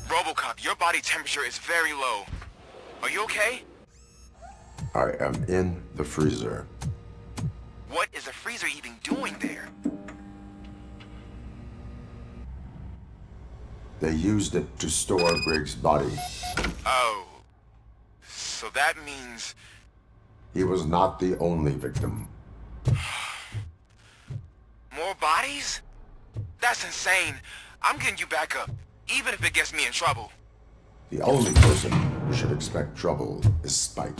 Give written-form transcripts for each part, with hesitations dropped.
RoboCop, your body temperature is very low. Are you okay? I am in the freezer. What is a freezer even doing there? They used it to store Briggs' body. Oh. So that means... He was not the only victim. More bodies? That's insane. I'm getting you back up, even if it gets me in trouble. The only person who should expect trouble is Spike.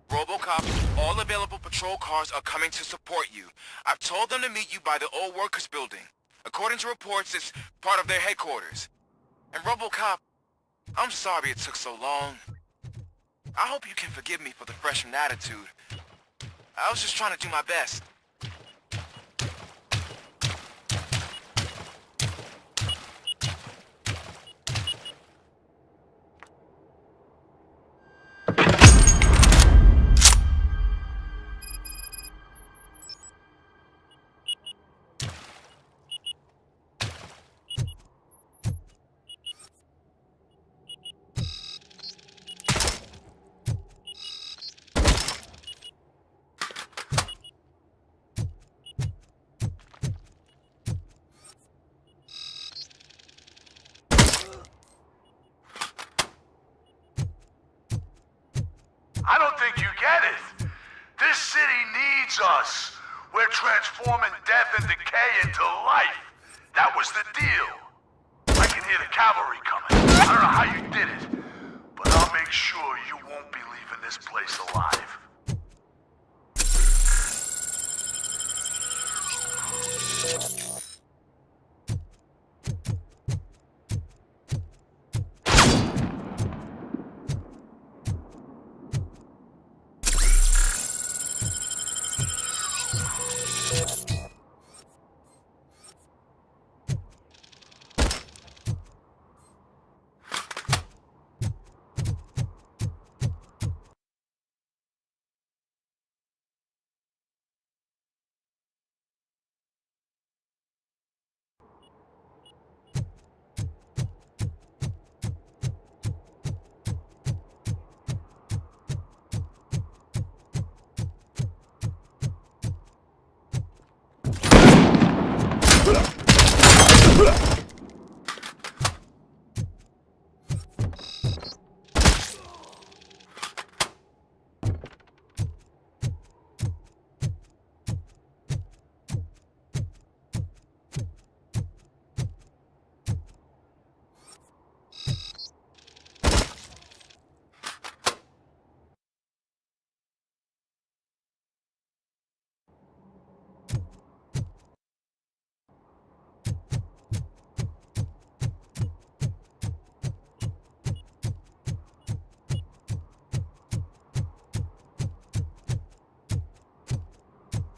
RoboCop, all available patrol cars are coming to support you. I've told them to meet you by the old workers building. According to reports, it's part of their headquarters. And RoboCop, I'm sorry it took so long. I hope you can forgive me for the freshman attitude. I was just trying to do my best. I don't think you get it. This city needs us. We're transforming death and decay into life. That was the deal. I can hear the cavalry coming. I don't know how you did it, but I'll make sure you won't be leaving this place alive.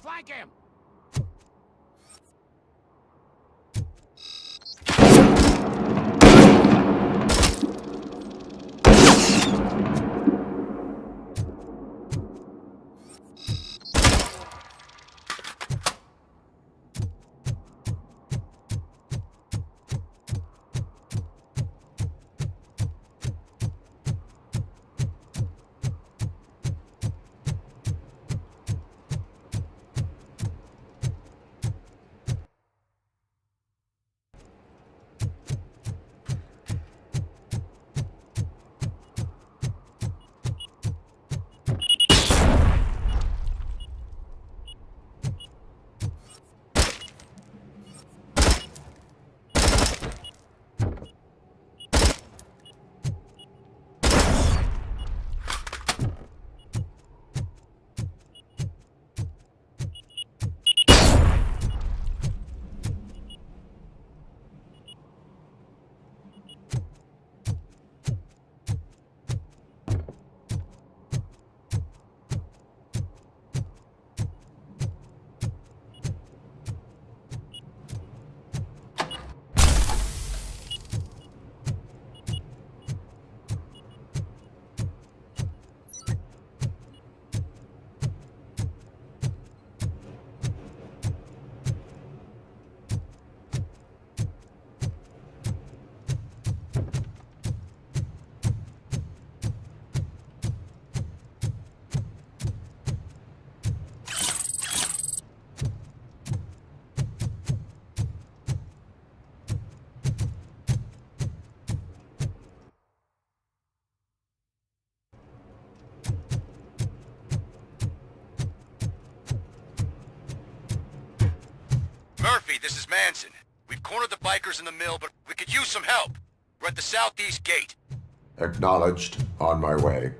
Flank him! Manson. We've cornered the bikers in the mill, but we could use some help. We're at the southeast gate. Acknowledged. On my way.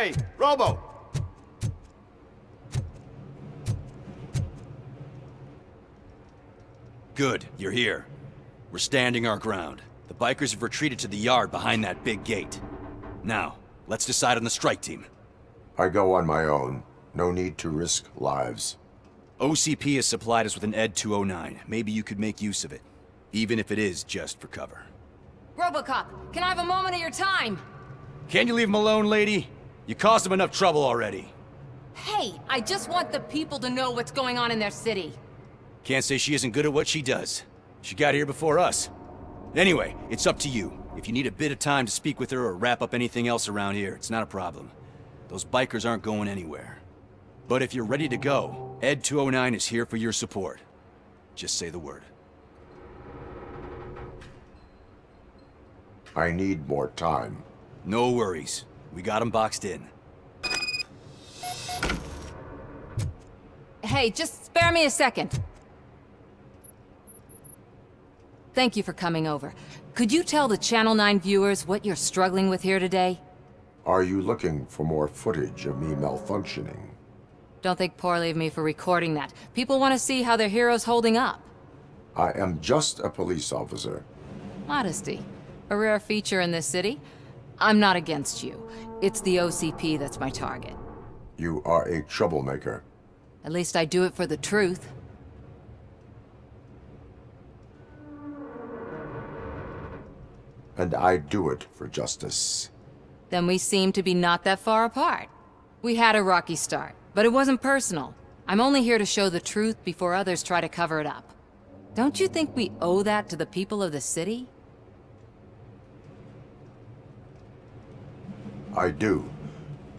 Hey, Robo! Good, you're here. We're standing our ground. The bikers have retreated to the yard behind that big gate. Now, let's decide on the strike team. I go on my own. No need to risk lives. OCP has supplied us with an ED 209. Maybe you could make use of it. Even if it is just for cover. RoboCop, can I have a moment of your time? Can you leave him alone, lady? You caused him enough trouble already. Hey, I just want the people to know what's going on in their city. Can't say she isn't good at what she does. She got here before us. Anyway, it's up to you. If you need a bit of time to speak with her or wrap up anything else around here, it's not a problem. Those bikers aren't going anywhere. But if you're ready to go, ED 209 is here for your support. Just say the word. I need more time. No worries. We got him boxed in. Hey, just spare me a second. Thank you for coming over. Could you tell the Channel 9 viewers what you're struggling with here today? Are you looking for more footage of me malfunctioning? Don't think poorly of me for recording that. People want to see how their hero's holding up. I am just a police officer. Modesty. A rare feature in this city. I'm not against you. It's the OCP that's my target. You are a troublemaker. At least I do it for the truth. And I do it for justice. Then we seem to be not that far apart. We had a rocky start, but it wasn't personal. I'm only here to show the truth before others try to cover it up. Don't you think we owe that to the people of the city? I do.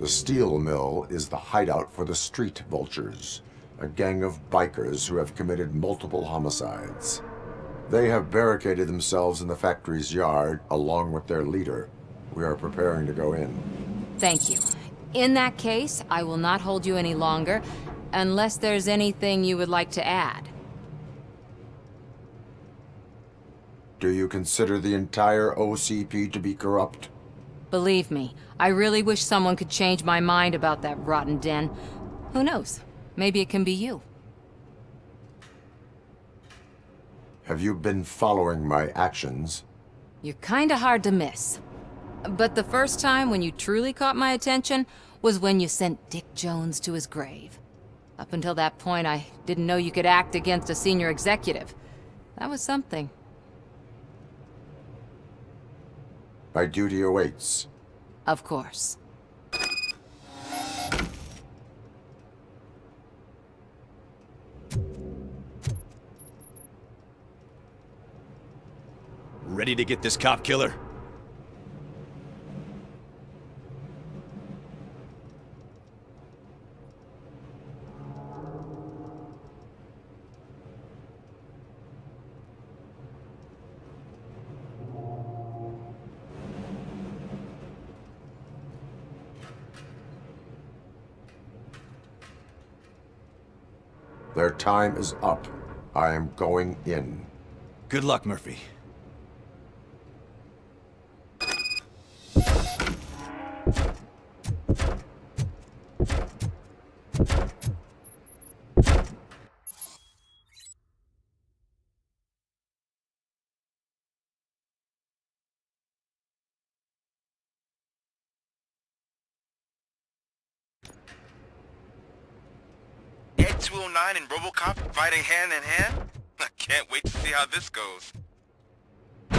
The steel mill is the hideout for the street vultures, a gang of bikers who have committed multiple homicides. They have barricaded themselves in the factory's yard, along with their leader. We are preparing to go in. Thank you. In that case, I will not hold you any longer, unless there's anything you would like to add. Do you consider the entire OCP to be corrupt? Believe me, I really wish someone could change my mind about that rotten den. Who knows? Maybe it can be you. Have you been following my actions? You're kinda hard to miss. But the first time when you truly caught my attention was when you sent Dick Jones to his grave. Up until that point, I didn't know you could act against a senior executive. That was something. My duty awaits. Of course. Ready to get this cop killer? Their time is up. I am going in. Good luck, Murphy. 209 and RoboCop fighting hand in hand? I can't wait to see how this goes. So you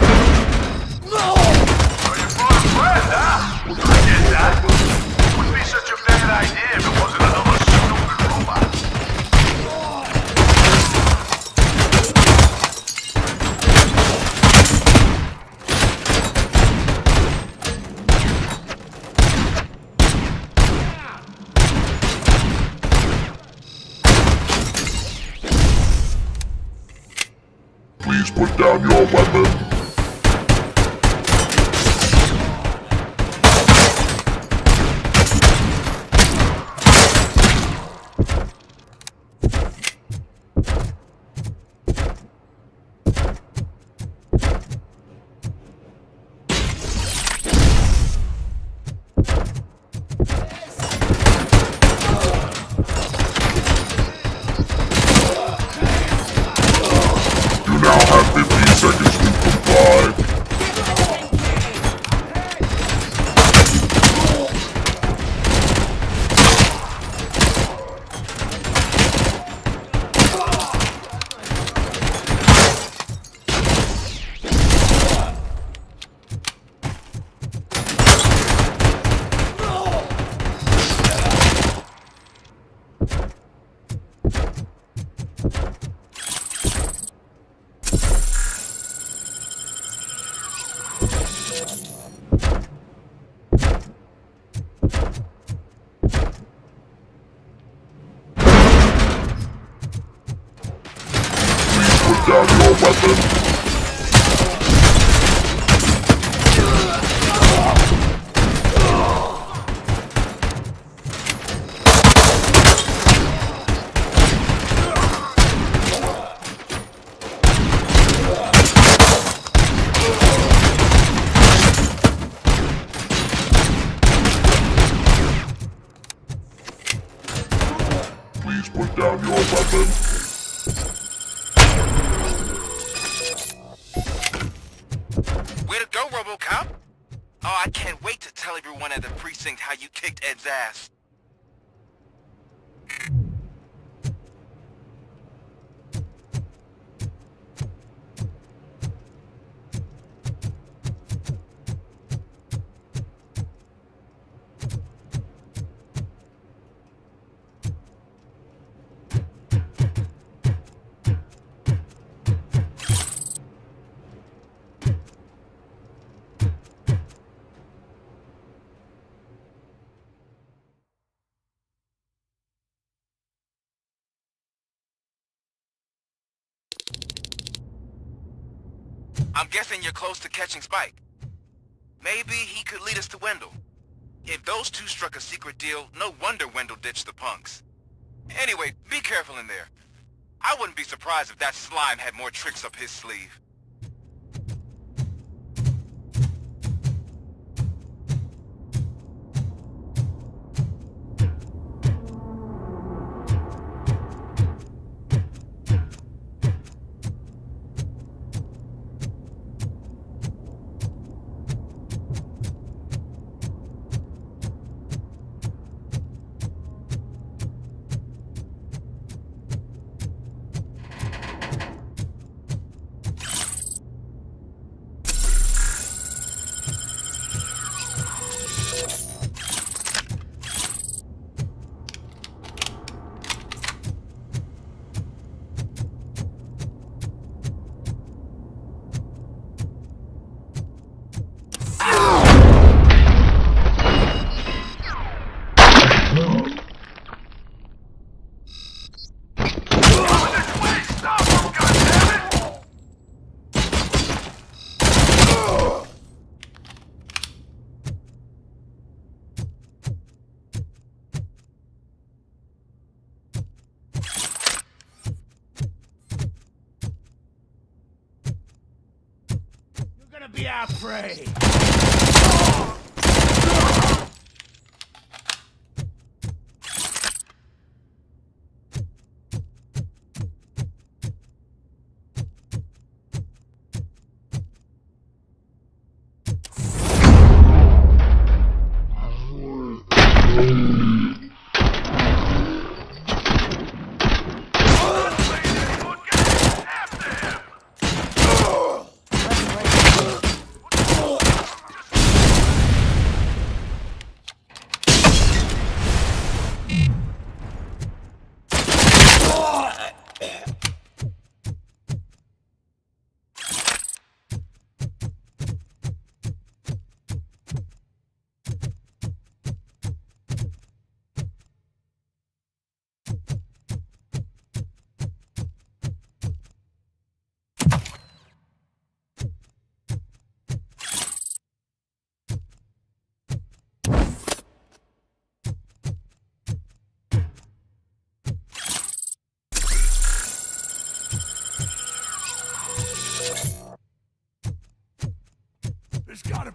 brought a friend, huh? I get that. Wouldn't be such a bad idea if it wasn't another stupid robot. Please put down your weapon. You now have 15 seconds to comply. Please put down your weapon. Please put down your weapon. Way to go, RoboCop! Oh, I can't wait to tell everyone at the precinct how you kicked Ed's ass. I'm guessing you're close to catching Spike. Maybe he could lead us to Wendell. If those two struck a secret deal, no wonder Wendell ditched the punks. Anyway, be careful in there. I wouldn't be surprised if that slime had more tricks up his sleeve. Be our prey.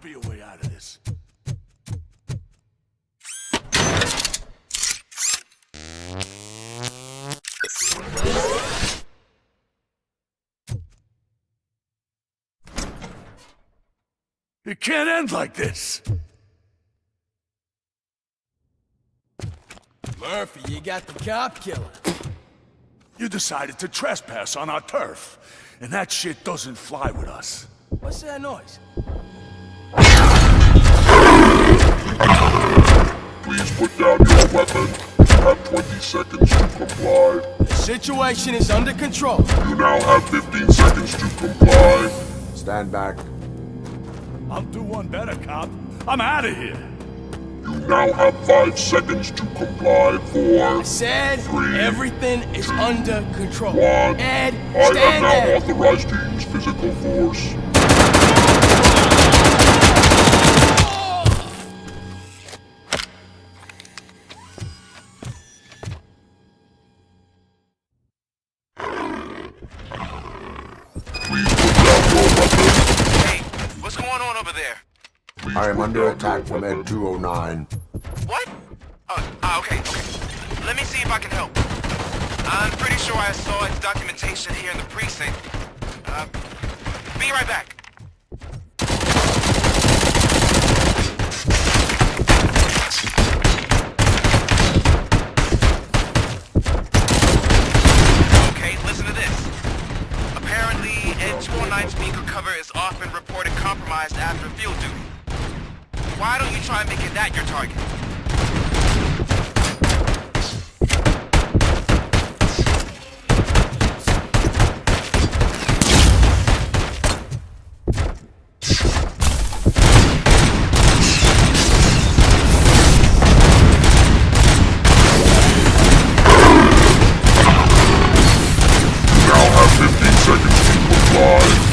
be a way out of this. It can't end like this. Murphy, you got the cop killer. You decided to trespass on our turf, and that shit doesn't fly with us. What's that noise? Please put down your weapon. You have 20 seconds to comply. The situation is under control. You now have 15 seconds to comply. Stand back. I'll do one better, cop. I'm out of here. You now have 5 seconds to comply. 4, I said 3, everything is under control. 1. Ed, I am stand now there. authorized to use physical force. Please put down your weapon. Hey, what's going on over there? I am under attack from Ed 209. What? Okay. Let me see if I can help. I'm pretty sure I saw its documentation here in the precinct. Be right back. Okay, listen to this. Apparently, Ed 209's speaker cover is often reported compromised after field duty. Why don't you try making that your target? You now have 15 seconds to comply.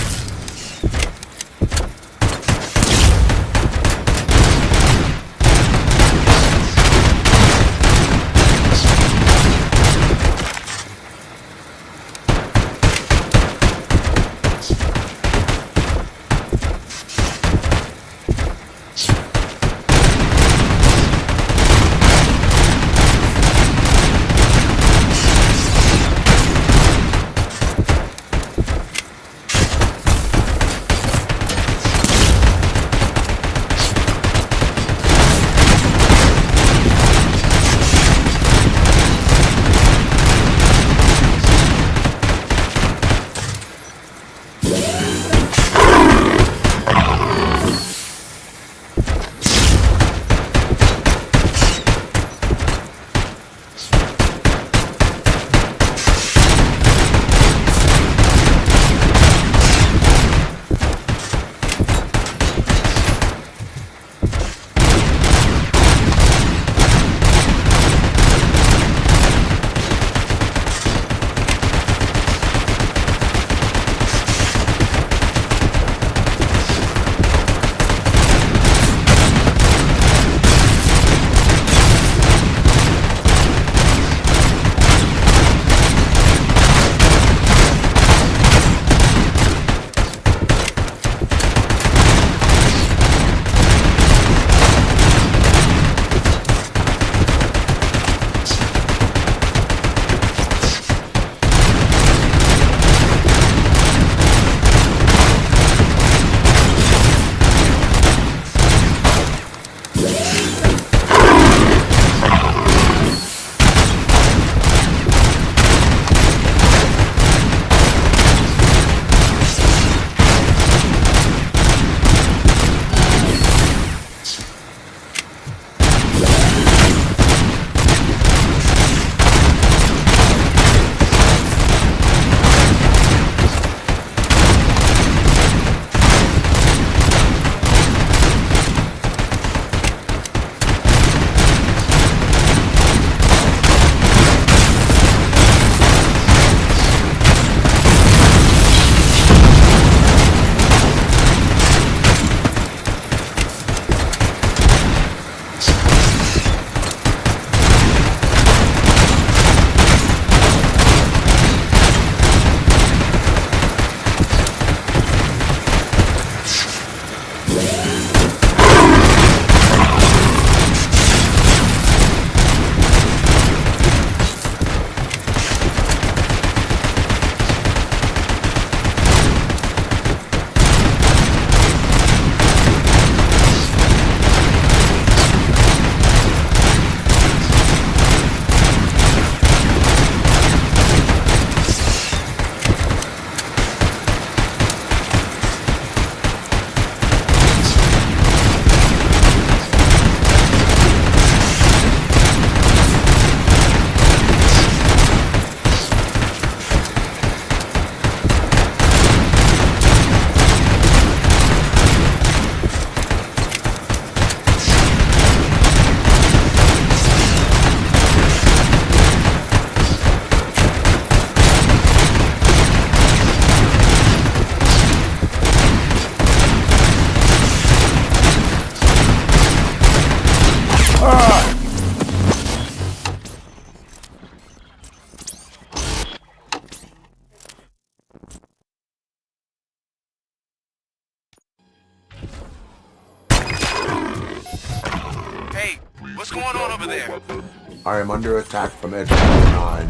over there? I am under attack from Ed 9.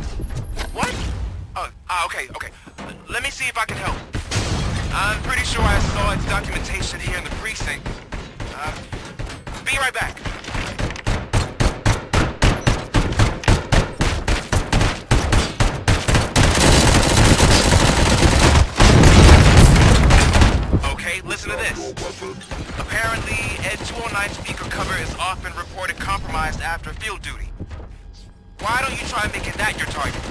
What? Okay. Let me see if I can help. I'm pretty sure I saw its documentation here in the precinct. Be right back. Okay, listen to this. Apparently, Ed 209 speaker cover is often reported compromised after field duty. Why don't you try making that your target?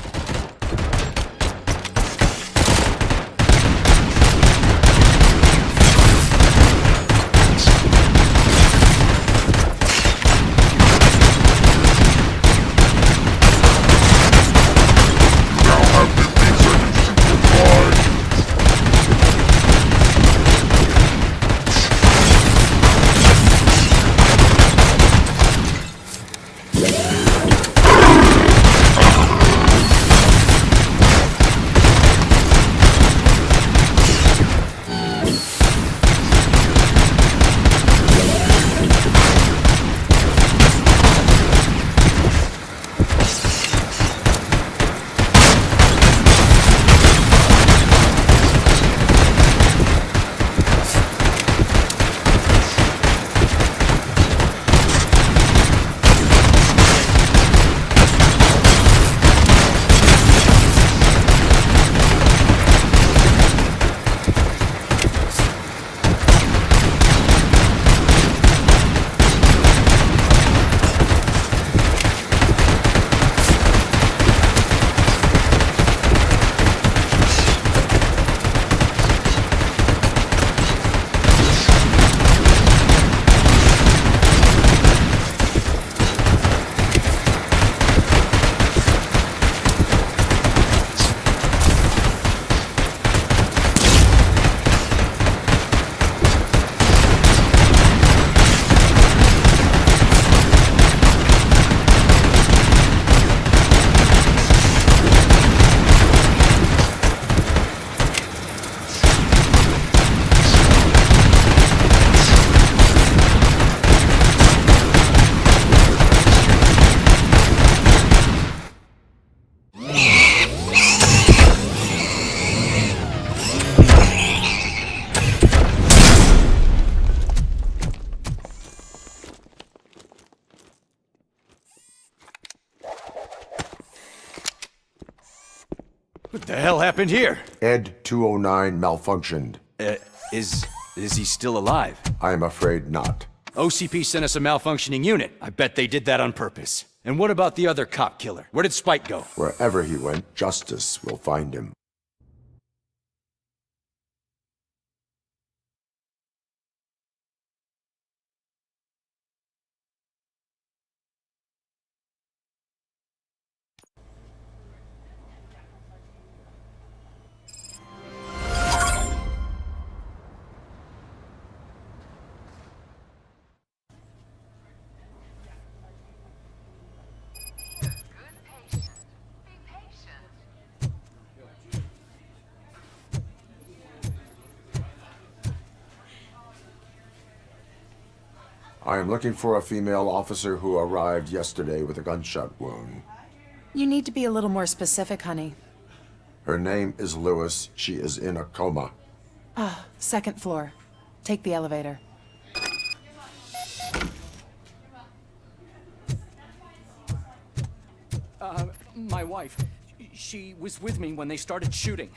What the hell happened here? Ed 209 malfunctioned. Is he still alive? I am afraid not. OCP sent us a malfunctioning unit. I bet they did that on purpose. And what about the other cop killer? Where did Spike go? Wherever he went, justice will find him. I am looking for a female officer who arrived yesterday with a gunshot wound. You need to be a little more specific, honey. Her name is Lewis. She is in a coma. Second floor. Take the elevator. My wife. She was with me when they started shooting.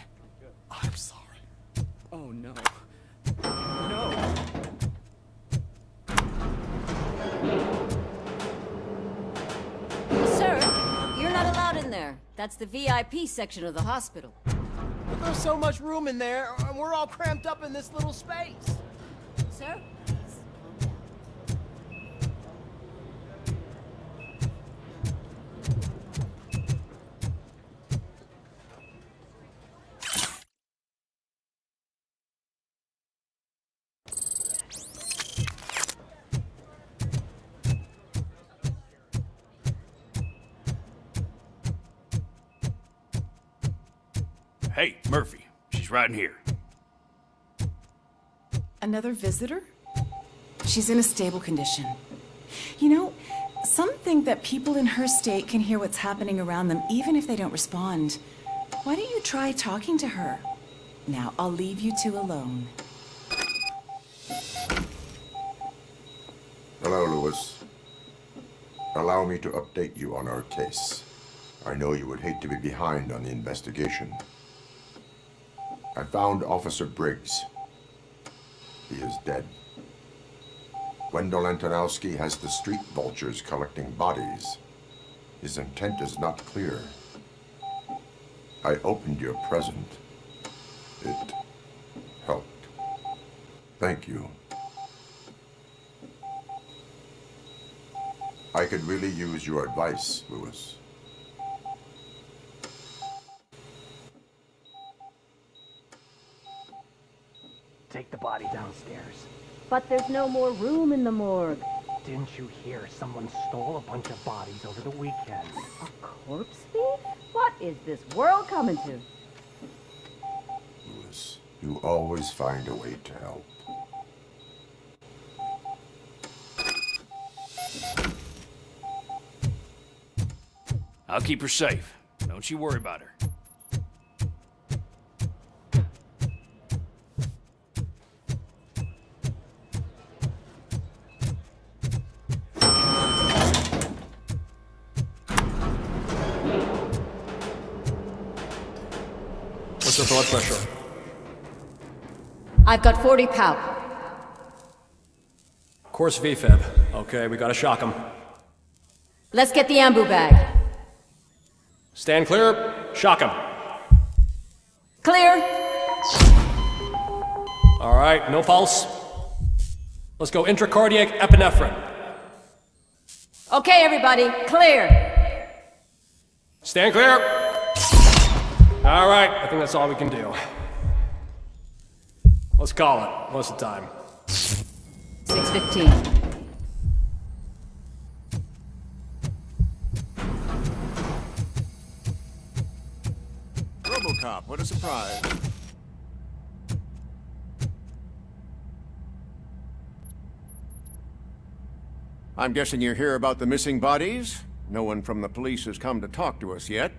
I'm sorry. Oh, no. No! Sir, you're not allowed in there. That's the VIP section of the hospital. But there's so much room in there, and we're all cramped up in this little space. Sir? Hey, Murphy. She's right in here. Another visitor? She's in a stable condition. You know, Some think that people in her state can hear what's happening around them even if they don't respond. Why don't you try talking to her? Now, I'll leave you two alone. Hello, Lewis. Allow me to update you on our case. I know you would hate to be behind on the investigation. I found Officer Briggs. He is dead. Wendell Antonowski has the street vultures collecting bodies. His intent is not clear. I opened your present. It helped. Thank you. I could really use your advice, Lewis. Take the body downstairs. But there's no more room in the morgue. Didn't you hear someone stole a bunch of bodies over the weekend? A corpse thief? What is this world coming to? Lewis, you always find a way to help. I'll keep her safe. Don't you worry about her. What's the blood pressure? I've got 40 pow. Course VFib. Okay, we gotta shock him. Let's get the ambu bag. Stand clear, shock him. Clear. All right, no pulse. Let's go intracardiac epinephrine. Okay, everybody, clear. Stand clear. All right, I think that's all we can do. Let's call it. What's the time? 6:15. RoboCop, what a surprise. I'm guessing you're here about the missing bodies? No one from the police has come to talk to us yet.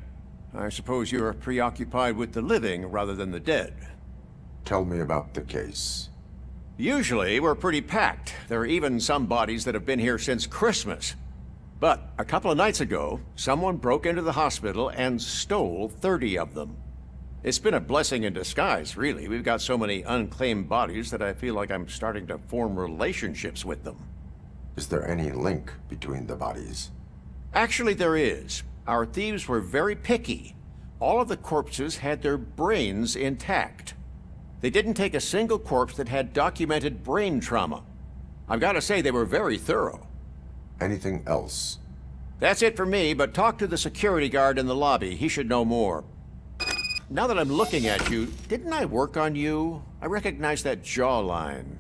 I suppose you're preoccupied with the living rather than the dead. Tell me about the case. Usually, we're pretty packed. There are even some bodies that have been here since Christmas. But a couple of nights ago, someone broke into the hospital and stole 30 of them. It's been a blessing in disguise, really. We've got so many unclaimed bodies that I feel like I'm starting to form relationships with them. Is there any link between the bodies? Actually, there is. Our thieves were very picky. All of the corpses had their brains intact. They didn't take a single corpse that had documented brain trauma. I've got to say, they were very thorough. Anything else? That's it for me, but talk to the security guard in the lobby. He should know more. Now that I'm looking at you, didn't I work on you? I recognize that jawline.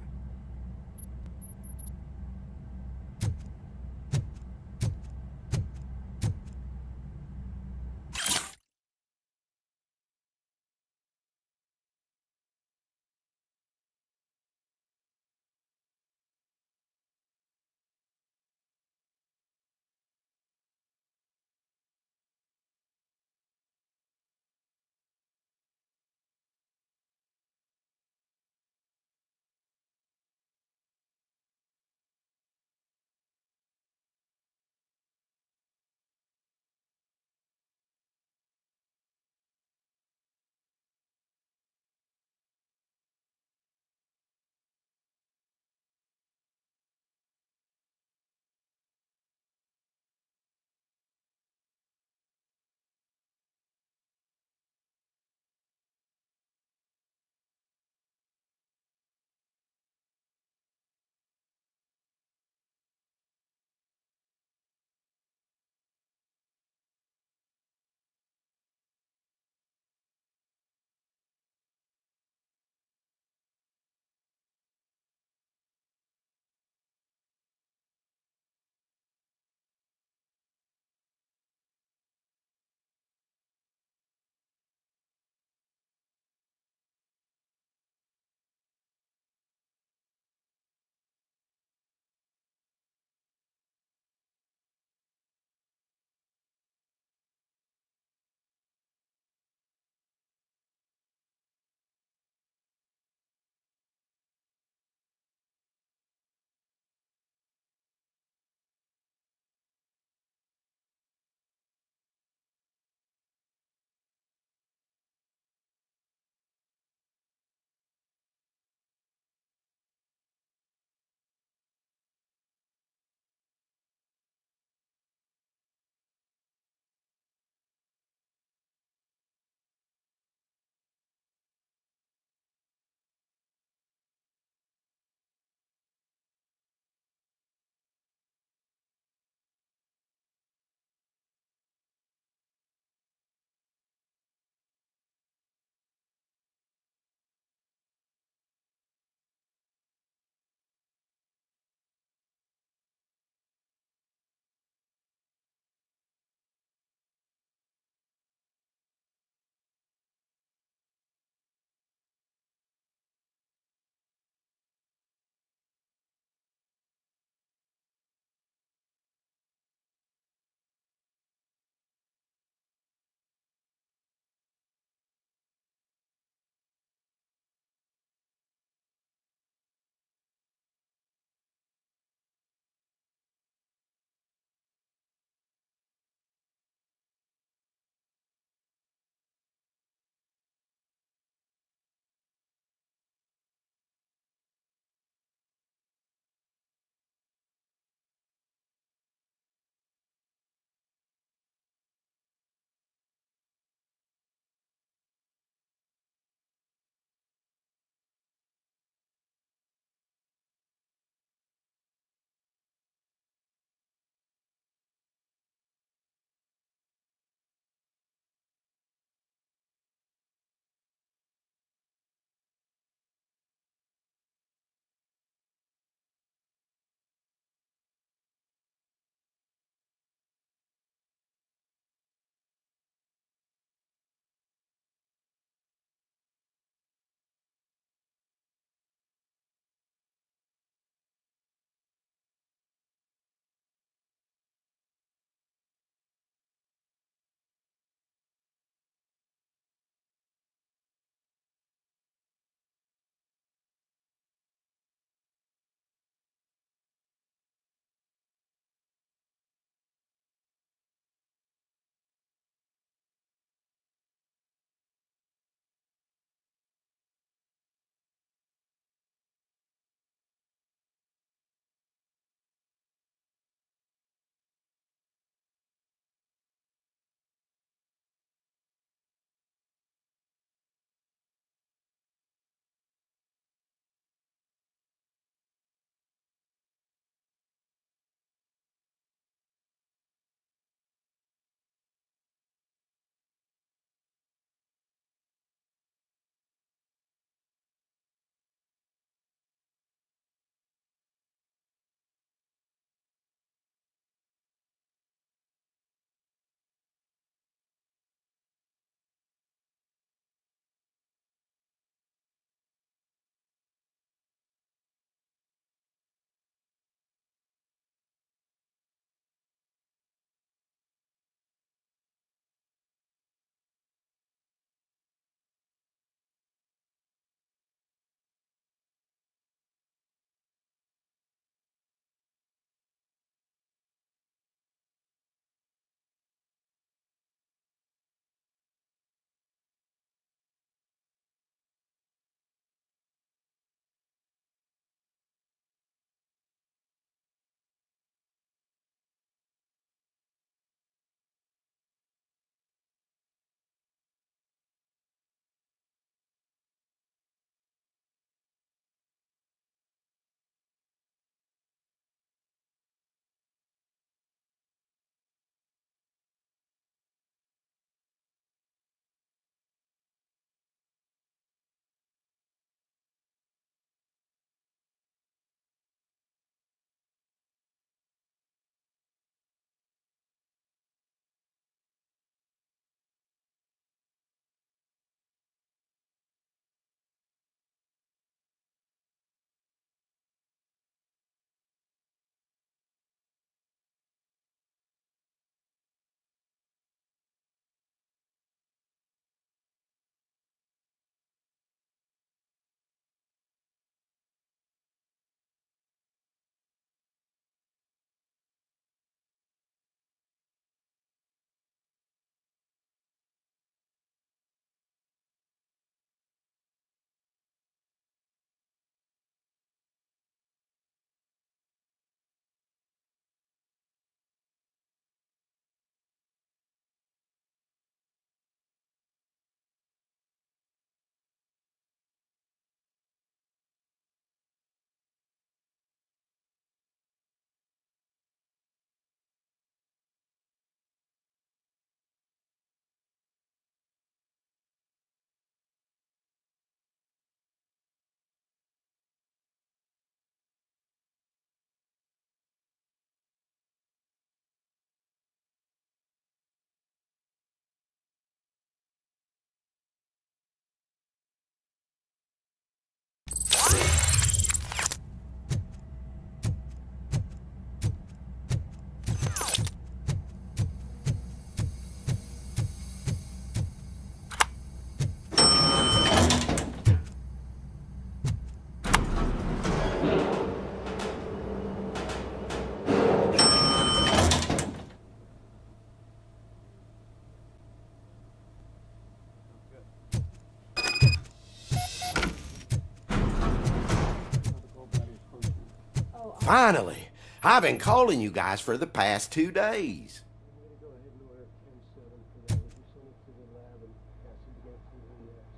Finally! I've been calling you guys for the past 2 days.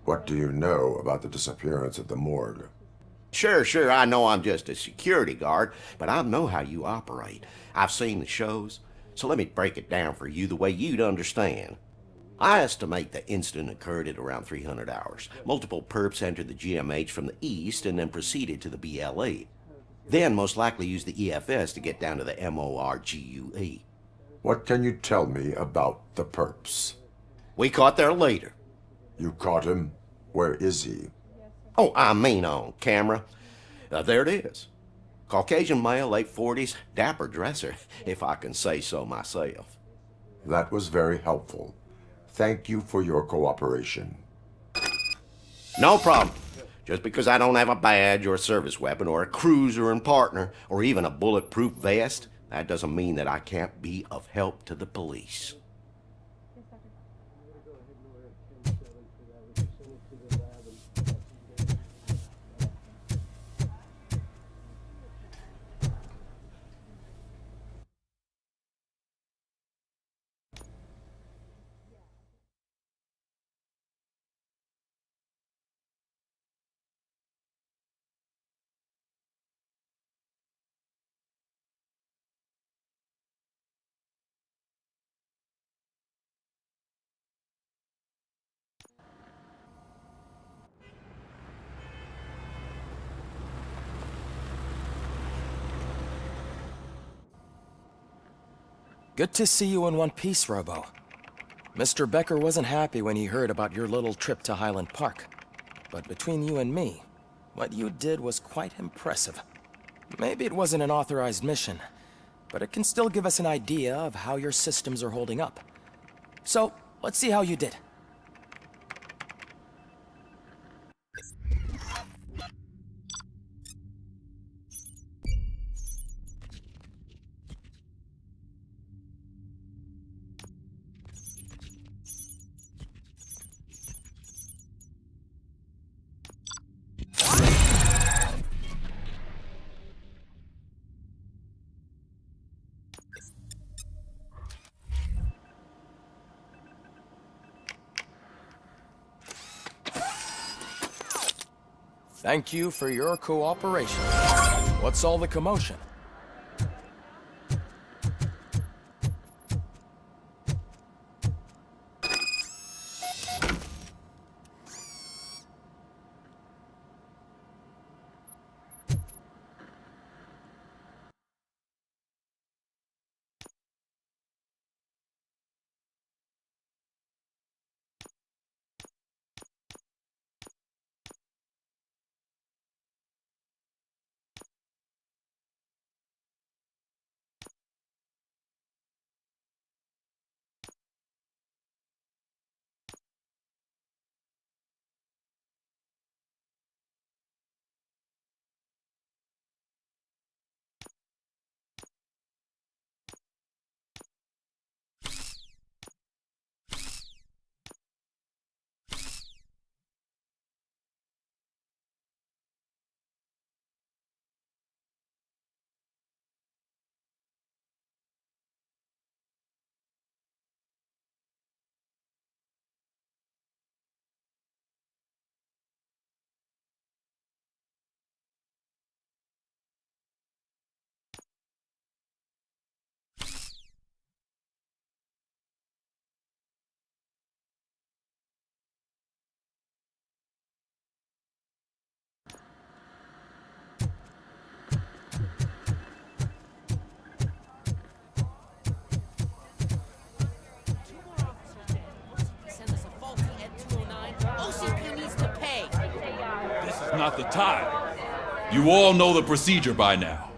What do you know about the disappearance at the morgue? Sure, I know I'm just a security guard, but I know how you operate. I've seen the shows, so let me break it down for you the way you'd understand. I estimate the incident occurred at around 300 hours. Multiple perps entered the GMH from the east and then proceeded to the BLE. Then most likely used the EFS to get down to the MORGUE. What can you tell me about the perps? We caught their leader. You caught him? Where is he? Oh, I mean on camera. There it is. Caucasian male, late 40s, dapper dresser, if I can say so myself. That was very helpful. Thank you for your cooperation. No problem. Just because I don't have a badge or a service weapon or a cruiser and partner or even a bulletproof vest, that doesn't mean that I can't be of help to the police. Good to see you in one piece, Robo. Mr. Becker wasn't happy when he heard about your little trip to Highland Park. But between you and me, what you did was quite impressive. Maybe it wasn't an authorized mission, but it can still give us an idea of how your systems are holding up. So, let's see how you did. Thank you for your cooperation. What's all the commotion? Not the time. You all know the procedure by now.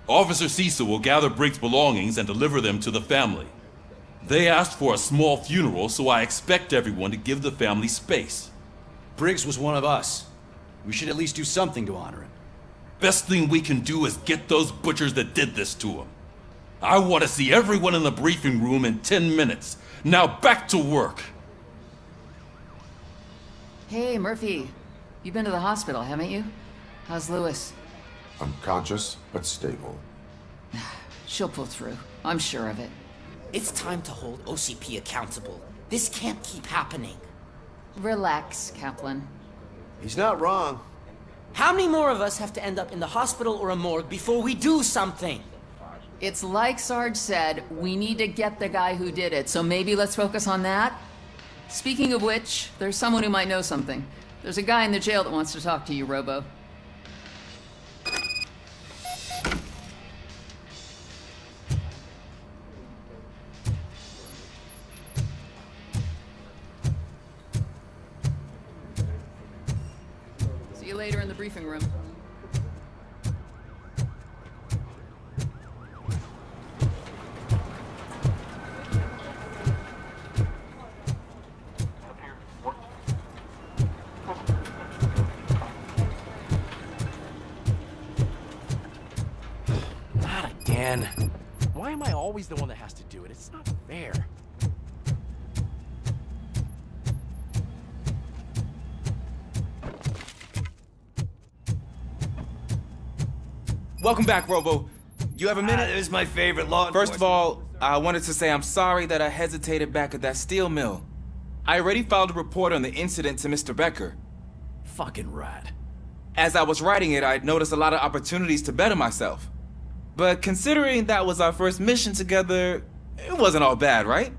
Officer Cecil will gather Briggs' belongings and deliver them to the family. They asked for a small funeral, so I expect everyone to give the family space. Briggs was one of us. We should at least do something to honor him. Best thing we can do is get those butchers that did this to him. I want to see everyone in the briefing room in 10 minutes. Now back to work. Hey, Murphy. You've been to the hospital, haven't you? How's Lewis? Unconscious, but stable. She'll pull through. I'm sure of it. It's time to hold OCP accountable. This can't keep happening. Relax, Kaplan. He's not wrong. How many more of us have to end up in the hospital or a morgue before we do something? It's like Sarge said, we need to get the guy who did it, so maybe let's focus on that? Speaking of which, there's someone who might know something. There's a guy in the jail that wants to talk to you, Robo. See you later in the briefing room. Why am I always the one that has to do it? It's not fair. Welcome back, Robo. You have a minute? This is my favorite law First of all, I wanted to say I'm sorry that I hesitated back at that steel mill. I already filed a report on the incident to Mr. Becker. Fucking rat. As I was writing it, I'd noticed a lot of opportunities to better myself. But considering that was our first mission together, it wasn't all bad, right?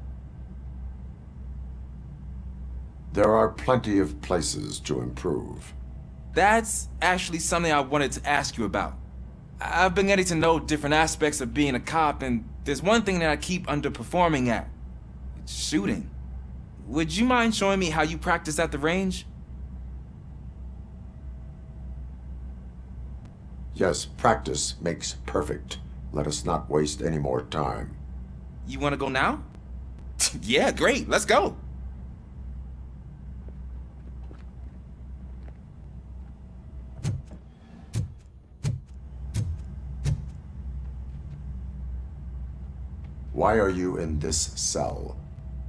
There are plenty of places to improve. That's actually something I wanted to ask you about. I've been getting to know different aspects of being a cop, and there's one thing that I keep underperforming at. It's shooting. Would you mind showing me how you practice at the range? Yes, practice makes perfect. Let us not waste any more time. You want to go now? Yeah, great. Let's go. Why are you in this cell?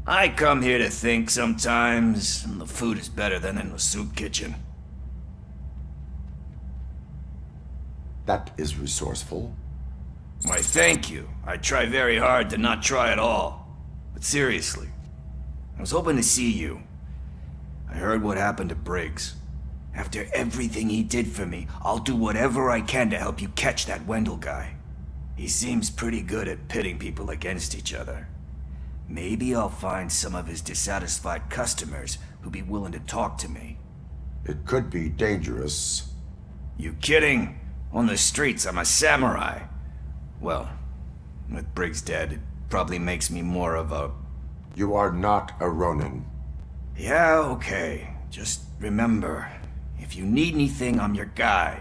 I come here to think sometimes, and the food is better than in the soup kitchen. That is resourceful. Why, thank you. I try very hard to not try at all. But seriously, I was hoping to see you. I heard what happened to Briggs. After everything he did for me, I'll do whatever I can to help you catch that Wendell guy. He seems pretty good at pitting people against each other. Maybe I'll find some of his dissatisfied customers who'd be willing to talk to me. It could be dangerous. You kidding? On the streets, I'm a samurai. Well, with Briggs dead, it probably makes me more of a... You are not a Ronin. Yeah, okay. Just remember, if you need anything, I'm your guy.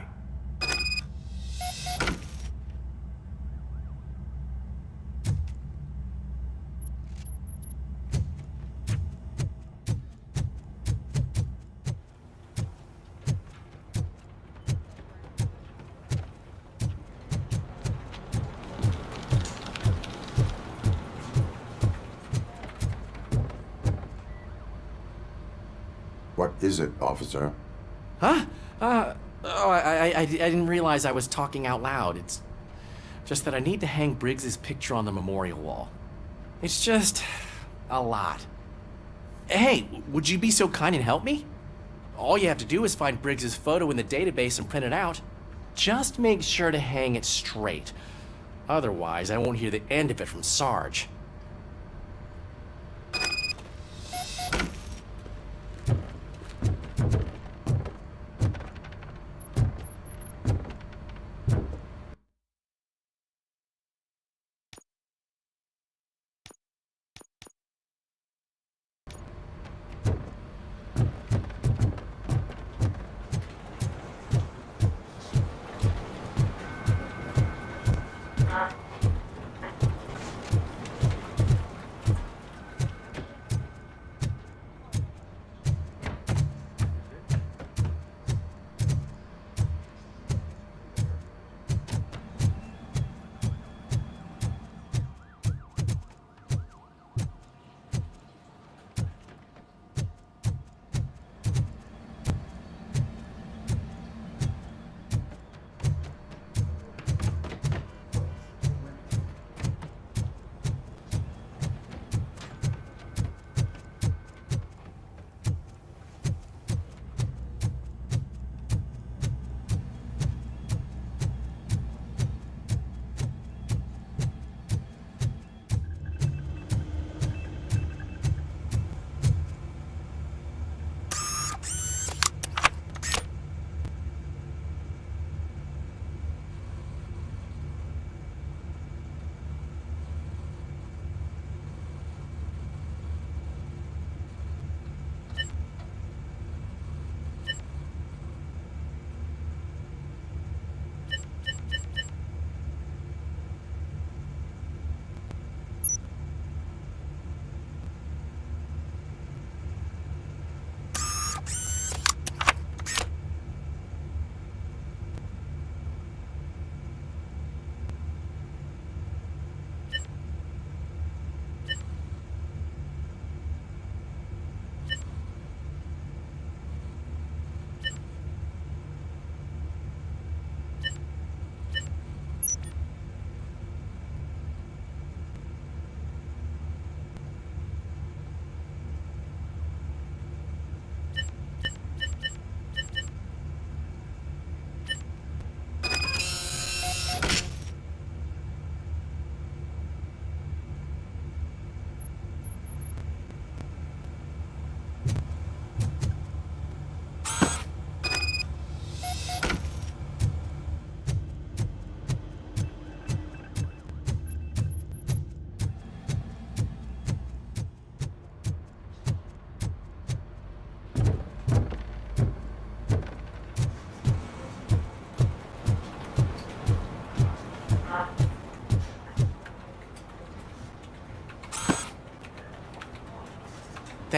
What is it, officer? Huh? I didn't realize I was talking out loud. It's just that I need to hang Briggs's picture on the memorial wall. It's just a lot. Hey, would you be so kind and help me? All you have to do is find Briggs's photo in the database and print it out. Just make sure to hang it straight. Otherwise, I won't hear the end of it from Sarge.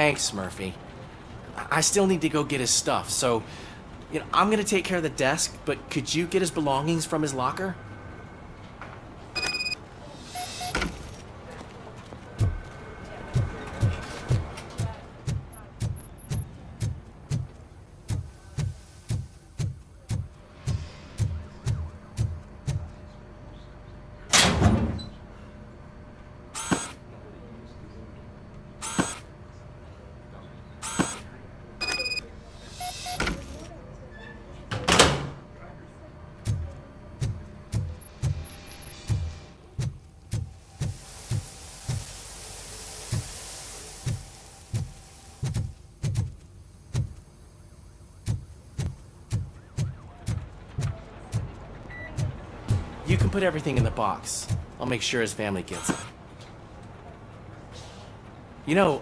Thanks, Murphy. I still need to go get his stuff, so, I'm gonna take care of the desk, but could you get his belongings from his locker? You can put everything in the box. I'll make sure his family gets it.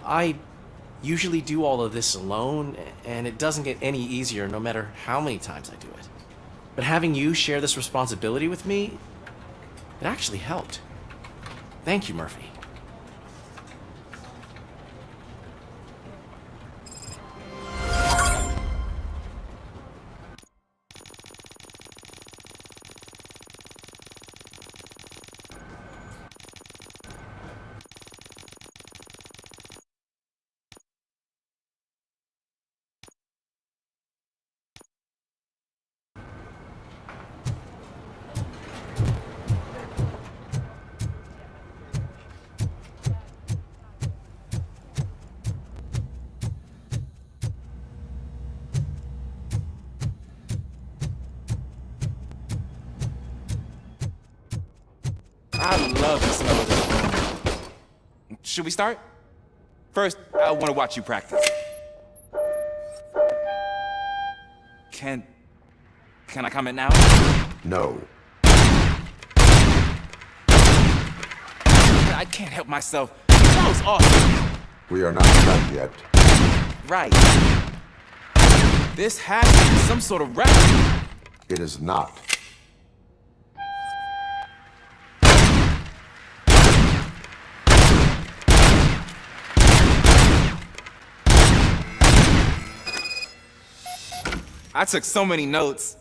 I usually do all of this alone, and it doesn't get any easier no matter how many times I do it. But having you share this responsibility with me, it actually helped. Thank you, Murphy. I love the smell of this room. Should we start? First, I want to watch you practice. Can I comment now? No. I can't help myself. That was awesome. We are not done yet. Right. This has to be some sort of record. It is not. I took so many notes.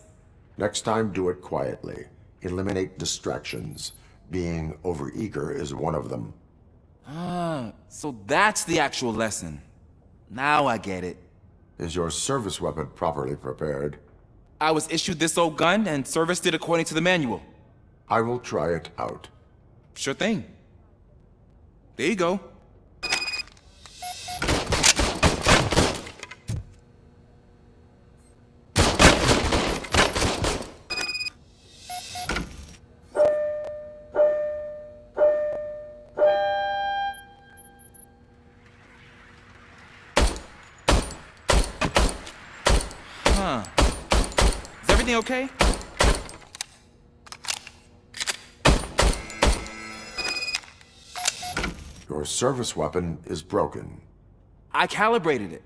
Next time, do it quietly. Eliminate distractions. Being overeager is one of them. Ah, so that's the actual lesson. Now I get it. Is your service weapon properly prepared? I was issued this old gun and serviced it according to the manual. I will try it out. Sure thing. There you go. Huh. Is everything okay? Your service weapon is broken. I calibrated it.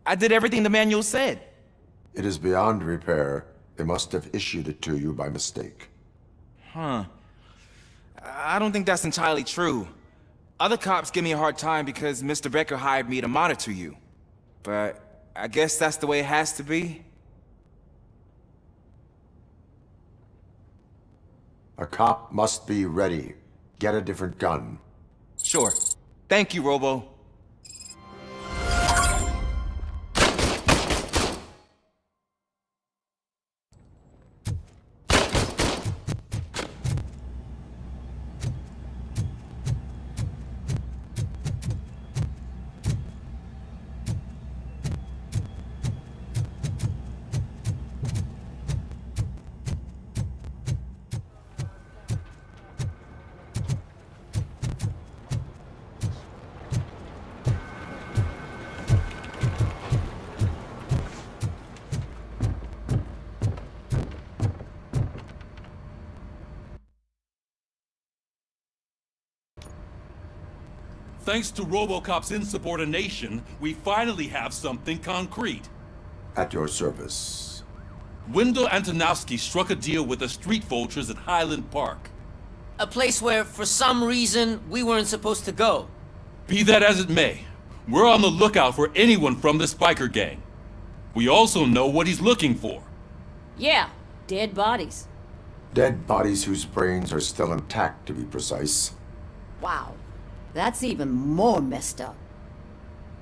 I did everything the manual said. It is beyond repair. They must have issued it to you by mistake. Huh. I don't think that's entirely true. Other cops give me a hard time because Mr. Becker hired me to monitor you. But I guess that's the way it has to be. A cop must be ready. Get a different gun. Sure. Thank you, Robo. Thanks to RoboCop's insubordination, we finally have something concrete. At your service. Wendell Antonowski struck a deal with the street vultures at Highland Park. A place where, for some reason, we weren't supposed to go. Be that as it may, We're on the lookout for anyone from this biker gang. We also know what he's looking for. Yeah, dead bodies. Dead bodies whose brains are still intact, to be precise. Wow, that's even more messed up.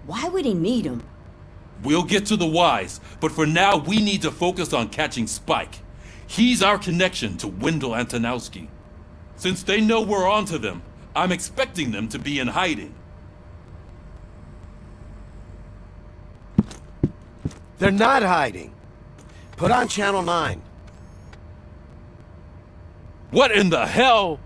Why would he need them? We'll get to the whys, but for now we need to focus on catching Spike. He's our connection to Wendell Antonowski. Since they know we're onto them, I'm expecting them to be in hiding. They're not hiding. Put on Channel 9. What in the hell?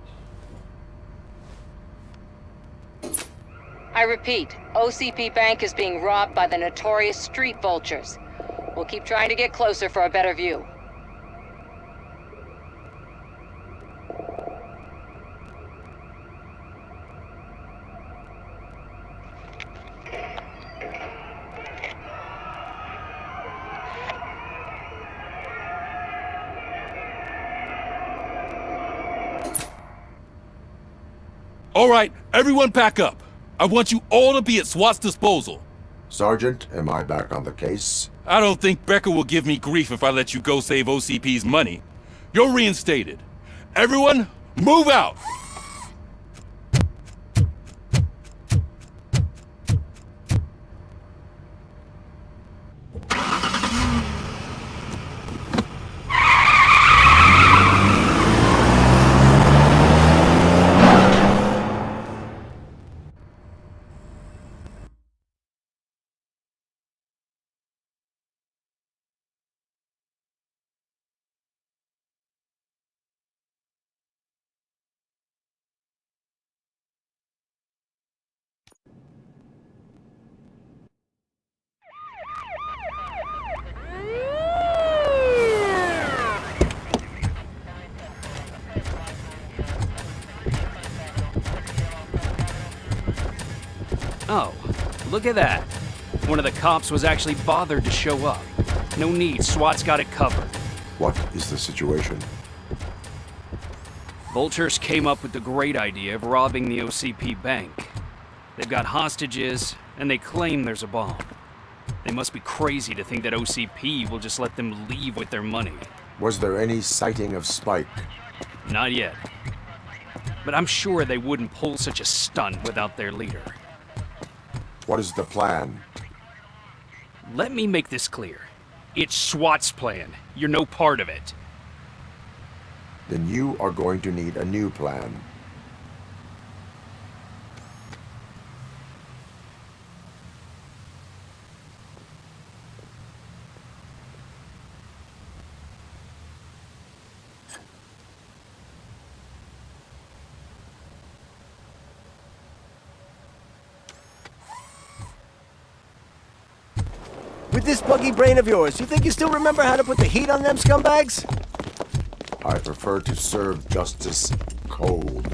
I repeat, OCP Bank is being robbed by the notorious street vultures. We'll keep trying to get closer for a better view. All right, everyone pack up. I want you all to be at SWAT's disposal. Sergeant, am I back on the case? I don't think Becker will give me grief if I let you go save OCP's money. You're reinstated. Everyone, move out! Oh, look at that. One of the cops was actually bothered to show up. No need, SWAT's got it covered. What is the situation? Vultures came up with the great idea of robbing the OCP bank. They've got hostages, and they claim there's a bomb. They must be crazy to think that OCP will just let them leave with their money. Was there any sighting of Spike? Not yet. But I'm sure they wouldn't pull such a stunt without their leader. What is the plan? Let me make this clear. It's SWAT's plan. You're no part of it. Then you are going to need a new plan. With this buggy brain of yours, you think you still remember how to put the heat on them scumbags? I prefer to serve justice cold.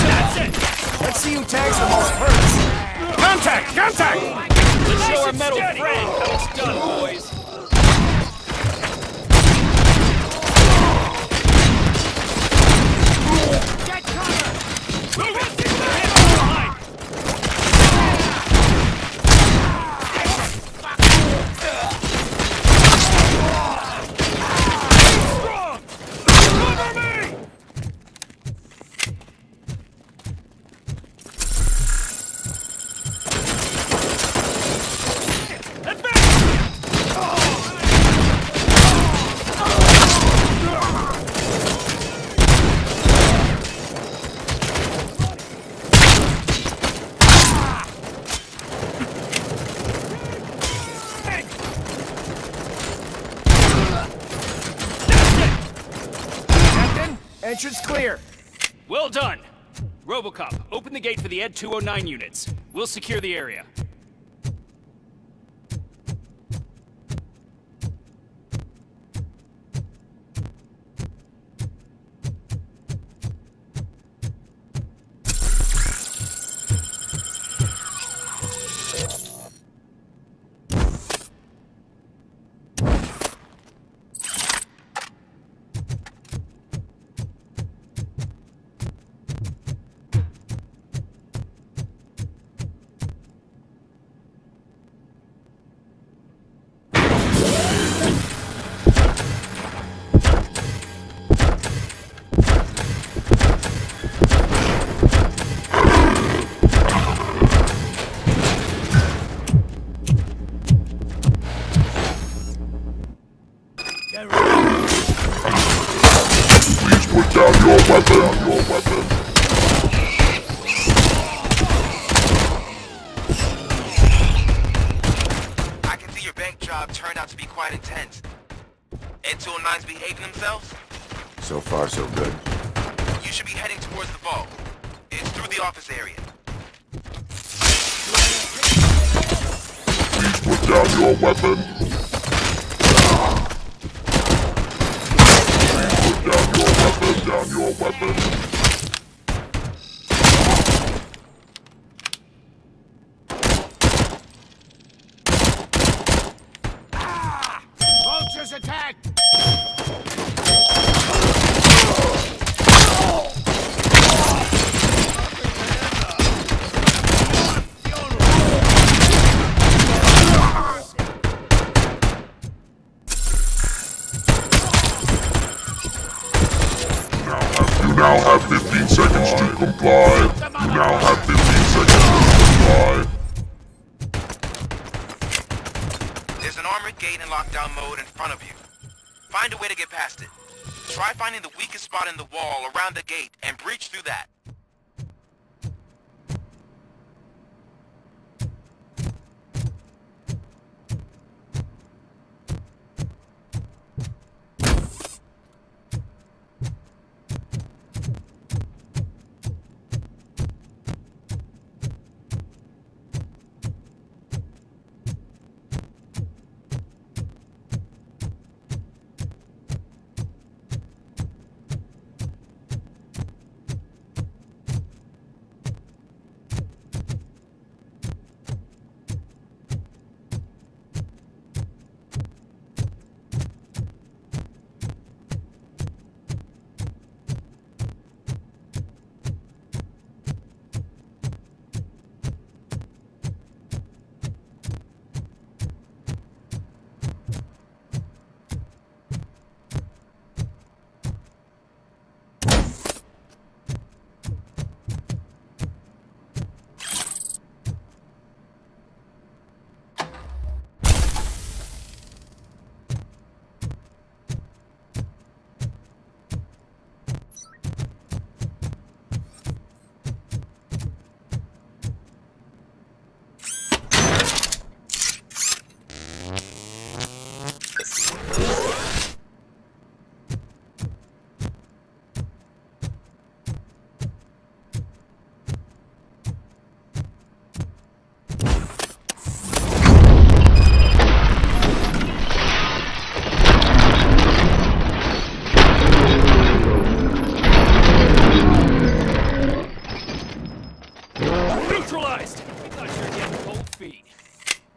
That's it! Let's see who tags the most first. Contact! Contact! Let's show our metal friend how it's done, boys. Entrance clear. Well done. RoboCop, open the gate for the Ed 209 units. We'll secure the area. put down your weapon. I can see your bank job turned out to be quite intense. N209's behaving themselves? So far, so good. You should be heading towards the vault. It's through the office area. Please put down your weapon. Please put down your weapon. Vultures attacked! You now have 15 seconds to comply. You now have 15 seconds to comply. There's an armored gate in lockdown mode in front of you. Find a way to get past it. Try finding the weakest spot in the wall around the gate and breach through that.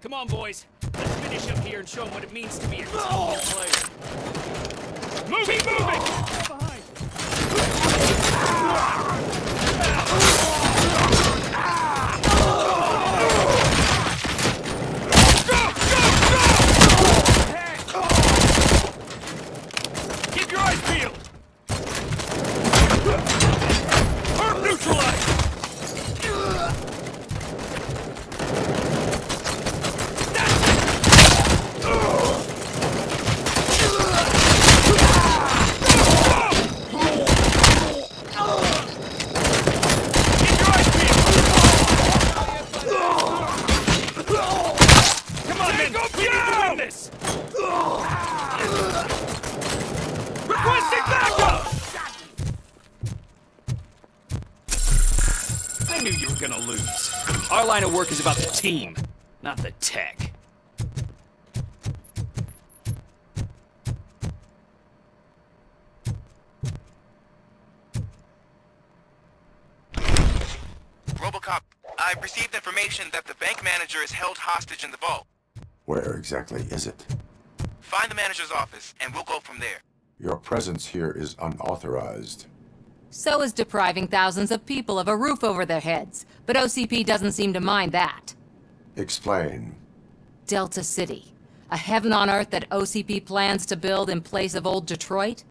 Come on, boys. Let's finish up here and show them what it means to be a team player. Move! Keep moving! Behind! Keep your eyes peeled! Herb neutralized! I knew you were gonna lose. Our line of work is about the team, not the tech. RoboCop, I've received information that the bank manager is held hostage in the vault. Where exactly is it? Find the manager's office, and we'll go from there. Your presence here is unauthorized. So is depriving thousands of people of a roof over their heads. But OCP doesn't seem to mind that. Explain. Delta City. A heaven on earth that OCP plans to build in place of old Detroit?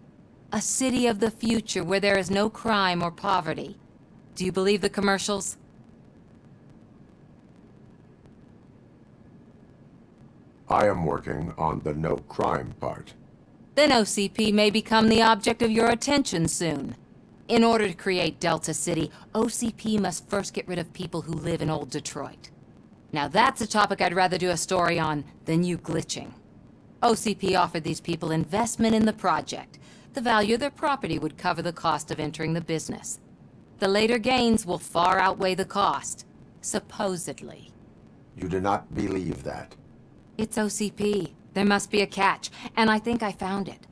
A city of the future where there is no crime or poverty. Do you believe the commercials? I am working on the no crime part. then OCP may become the object of your attention soon. In order to create Delta City, OCP must first get rid of people who live in old Detroit. Now that's a topic I'd rather do a story on than you glitching. OCP offered these people investment in the project. The value of their property would cover the cost of entering the business. The later gains will far outweigh the cost, supposedly. You do not believe that. It's OCP. There must be a catch, and I think I found it.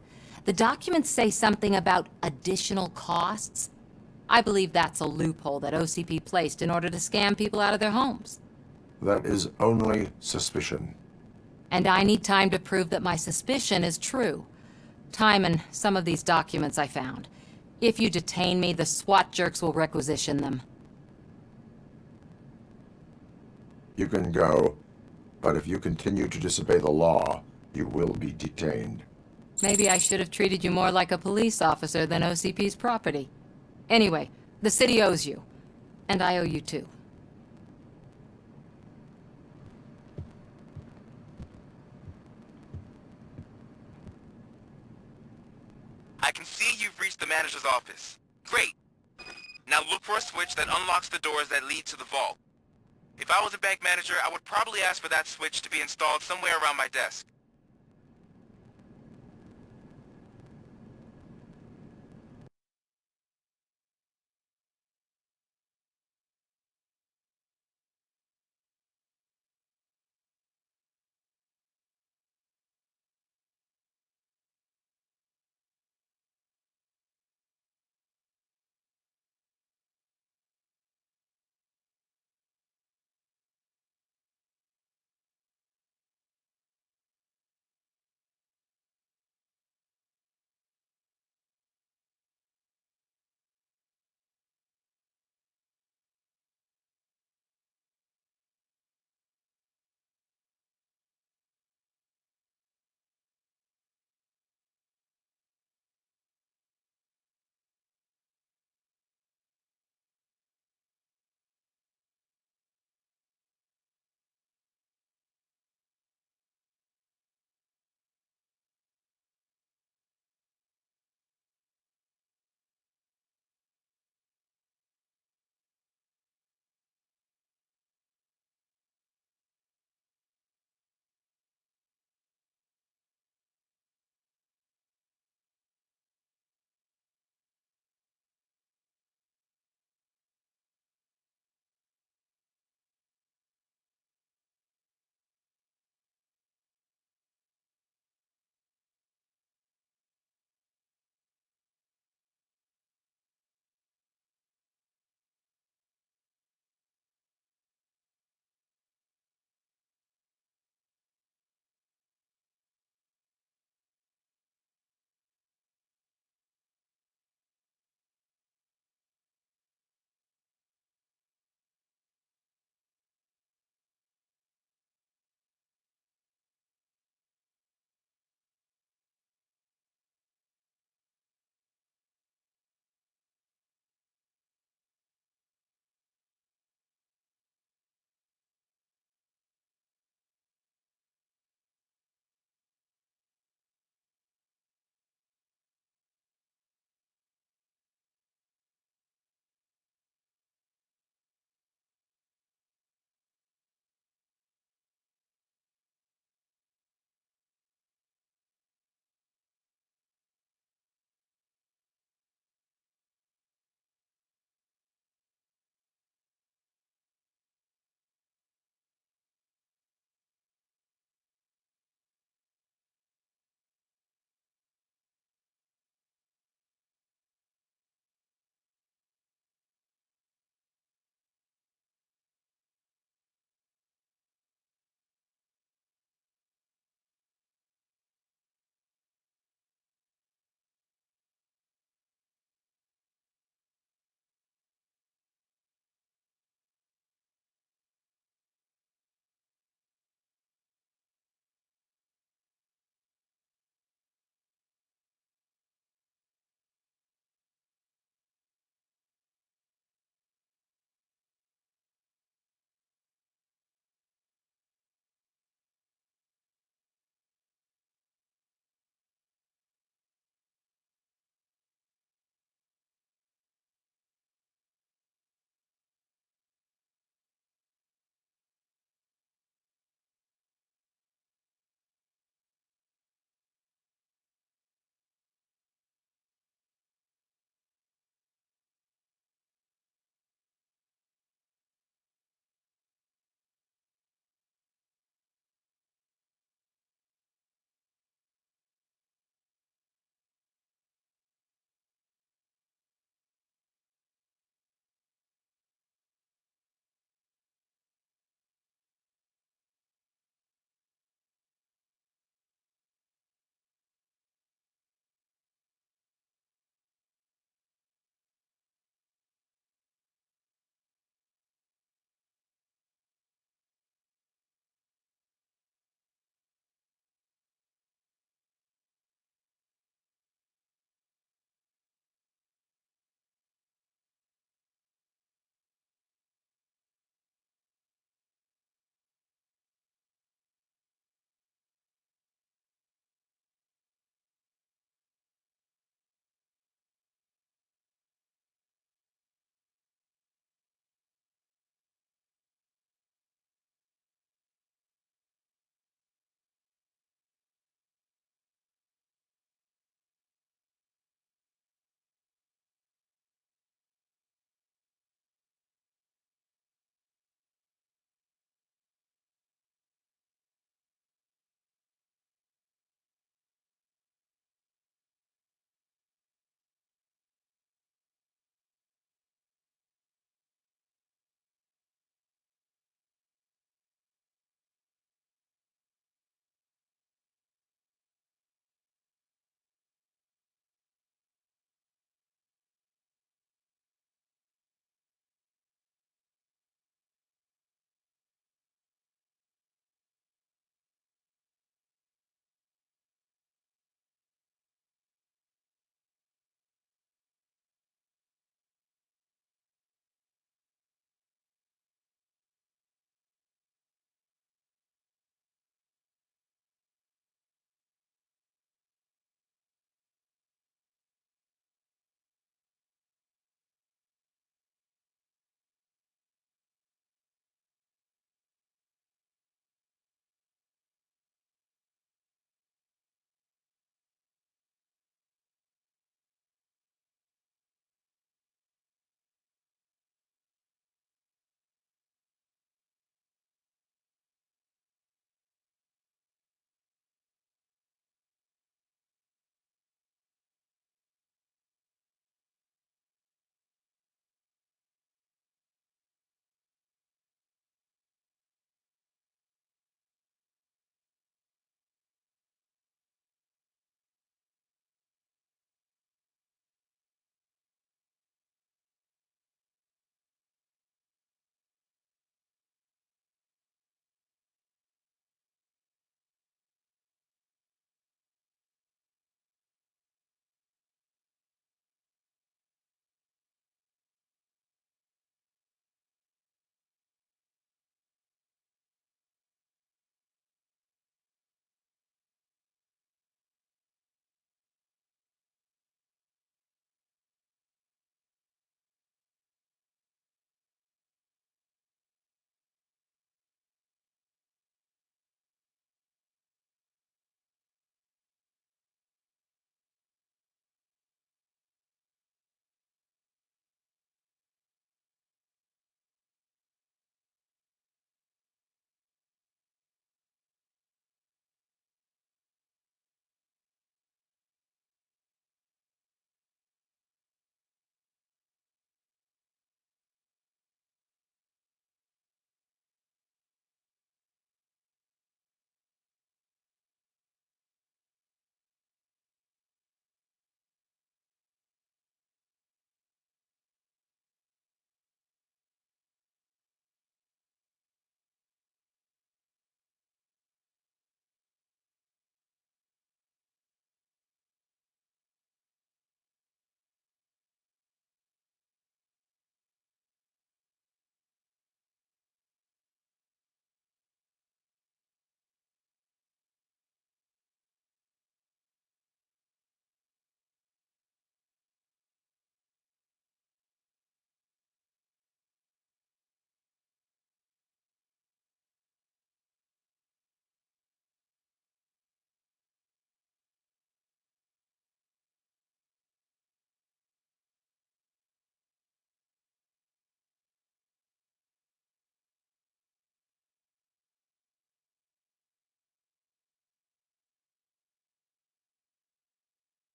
The documents say something about additional costs. I believe that's a loophole that OCP placed in order to scam people out of their homes. That is only suspicion. And I need time to prove that my suspicion is true. Time and some of these documents I found. If you detain me, the SWAT jerks will requisition them. You can go, but if you continue to disobey the law, you will be detained. Maybe I should have treated you more like a police officer than OCP's property. Anyway, the city owes you. And I owe you too. I can see you've reached the manager's office. Great. Now look for a switch that unlocks the doors that lead to the vault. If I was a bank manager, I would probably ask for that switch to be installed somewhere around my desk.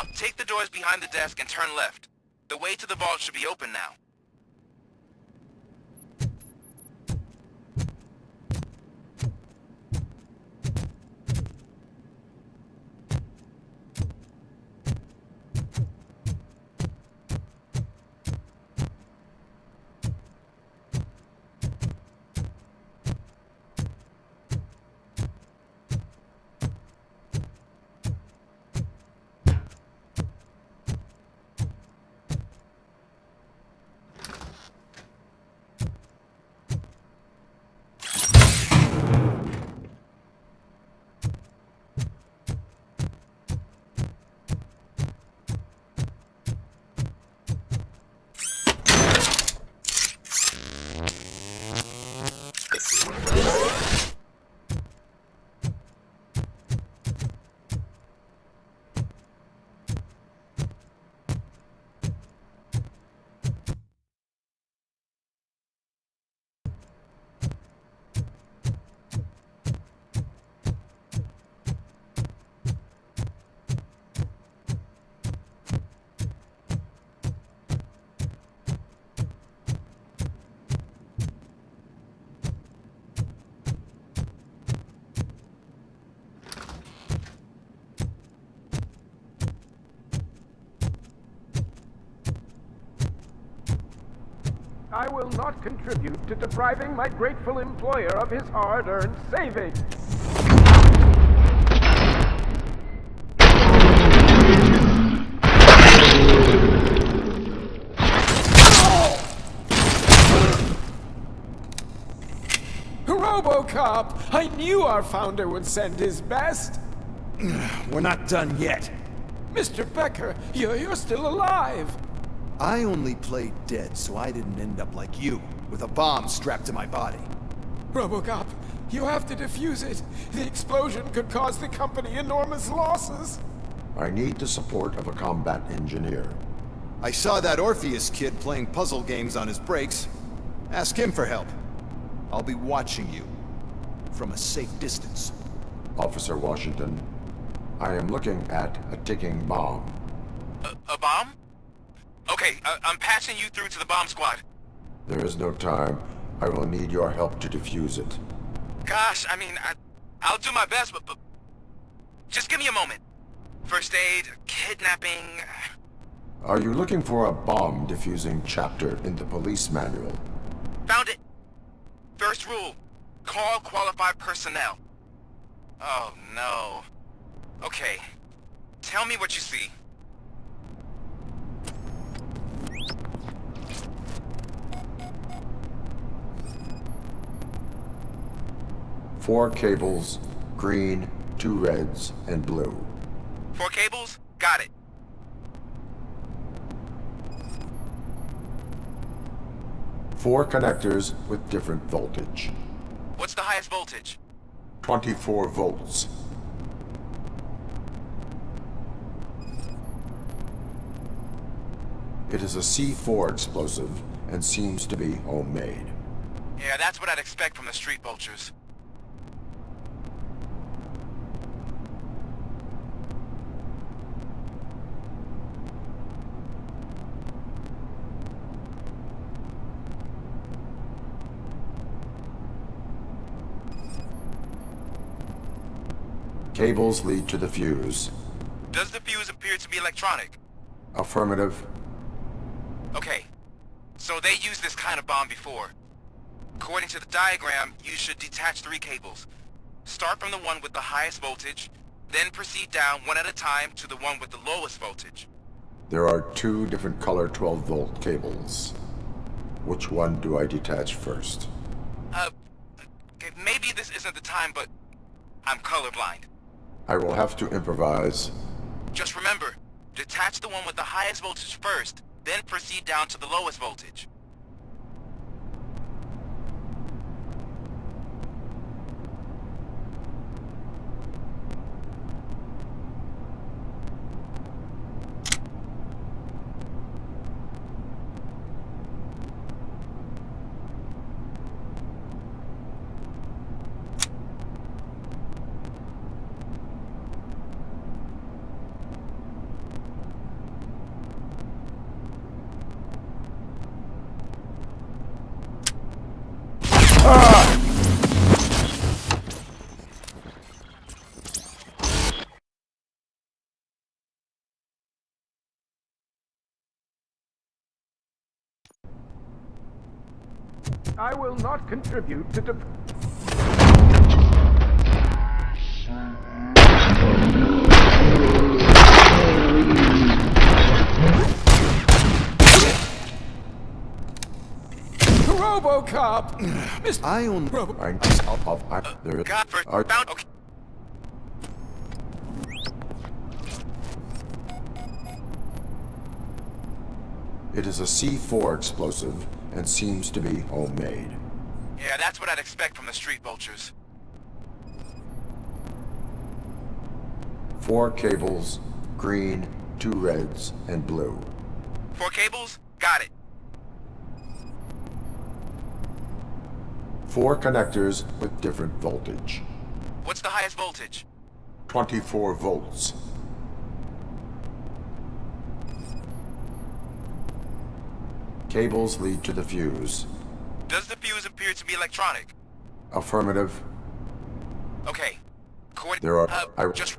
Now, take the doors behind the desk and turn left. The way to the vault should be open now. I will not contribute to depriving my grateful employer of his hard-earned savings. RoboCop! I knew our founder would send his best. We're not done yet. Mr. Becker, you're still alive. I only played dead so I didn't end up like you, with a bomb strapped to my body. RoboCop, you have to defuse it. The explosion could cause the company enormous losses. I need the support of a combat engineer. I saw that Orpheus kid playing puzzle games on his breaks. Ask him for help. I'll be watching you, from a safe distance. Officer Washington, I am looking at a ticking bomb. A bomb? Okay, I'm passing you through to the bomb squad. There is no time. I will need your help to defuse it. Gosh, I mean, I'll do my best, but just give me a moment. First aid, kidnapping... Are you looking for a bomb defusing chapter in the police manual? Found it. First rule, call qualified personnel. Oh, no. Okay, tell me what you see. Four cables, green, 2 reds, and blue. 4 cables? Got it. Four connectors with different voltage. What's the highest voltage? 24 volts. It is a C4 explosive and seems to be homemade. Yeah, that's what I'd expect from the street vultures. Cables lead to the fuse. Does the fuse appear to be electronic? Affirmative. Okay, so they used this kind of bomb before. According to the diagram, you should detach 3 cables. Start from the one with the highest voltage, then proceed down one at a time to the one with the lowest voltage. There are 2 different color 12-volt cables. Which one do I detach first? Okay, maybe this isn't the time, but I'm colorblind. I will have to improvise. Just remember, detach the one with the highest voltage first, then proceed down to the lowest voltage. I will not contribute to RoboCop! Mr. I own there are Okay. It is a C4 explosive and seems to be homemade. Yeah, that's what I'd expect from the street vultures. 4 cables, green, 2 reds, and blue. 4 cables? Got it. 4 connectors with different voltage. What's the highest voltage? 24 volts. Cables lead to the fuse. Does the fuse appear to be electronic? Affirmative. Okay. There are... just...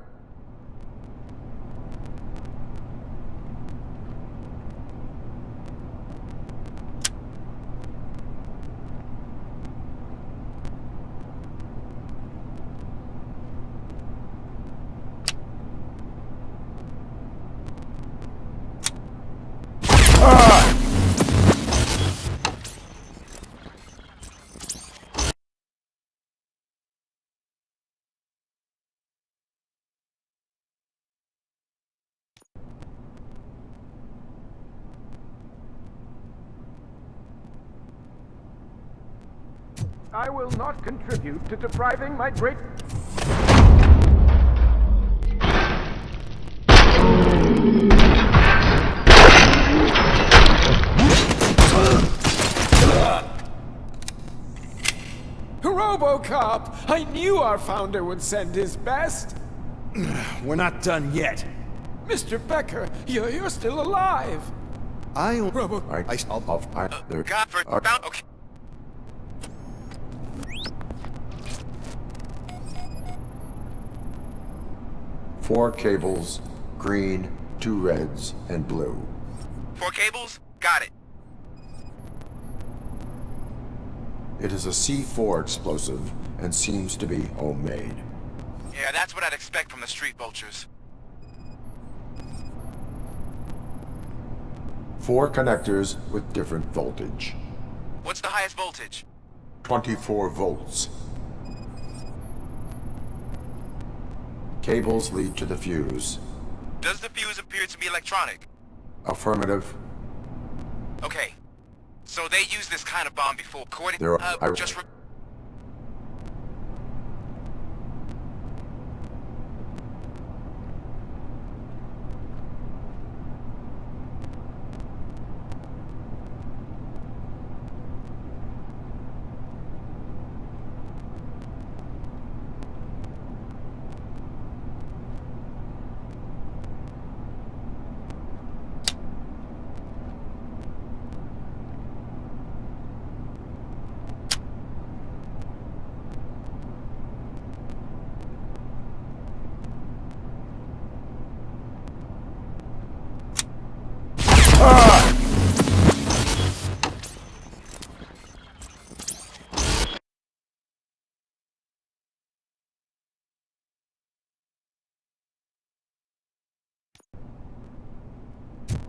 I will not contribute to depriving my great... RoboCop! I knew our founder would send his best! We're not done yet. Mr. Becker, you're still alive! I own... Okay. 4 cables, green, 2 reds, and blue. 4 cables? Got it. It is a C4 explosive and seems to be homemade. Yeah, that's what I'd expect from the street vultures. 4 connectors with different voltage. What's the highest voltage? 24 volts. Cables lead to the fuse. Does the fuse appear to be electronic? Affirmative. Okay. So they used this kind of bomb before. According just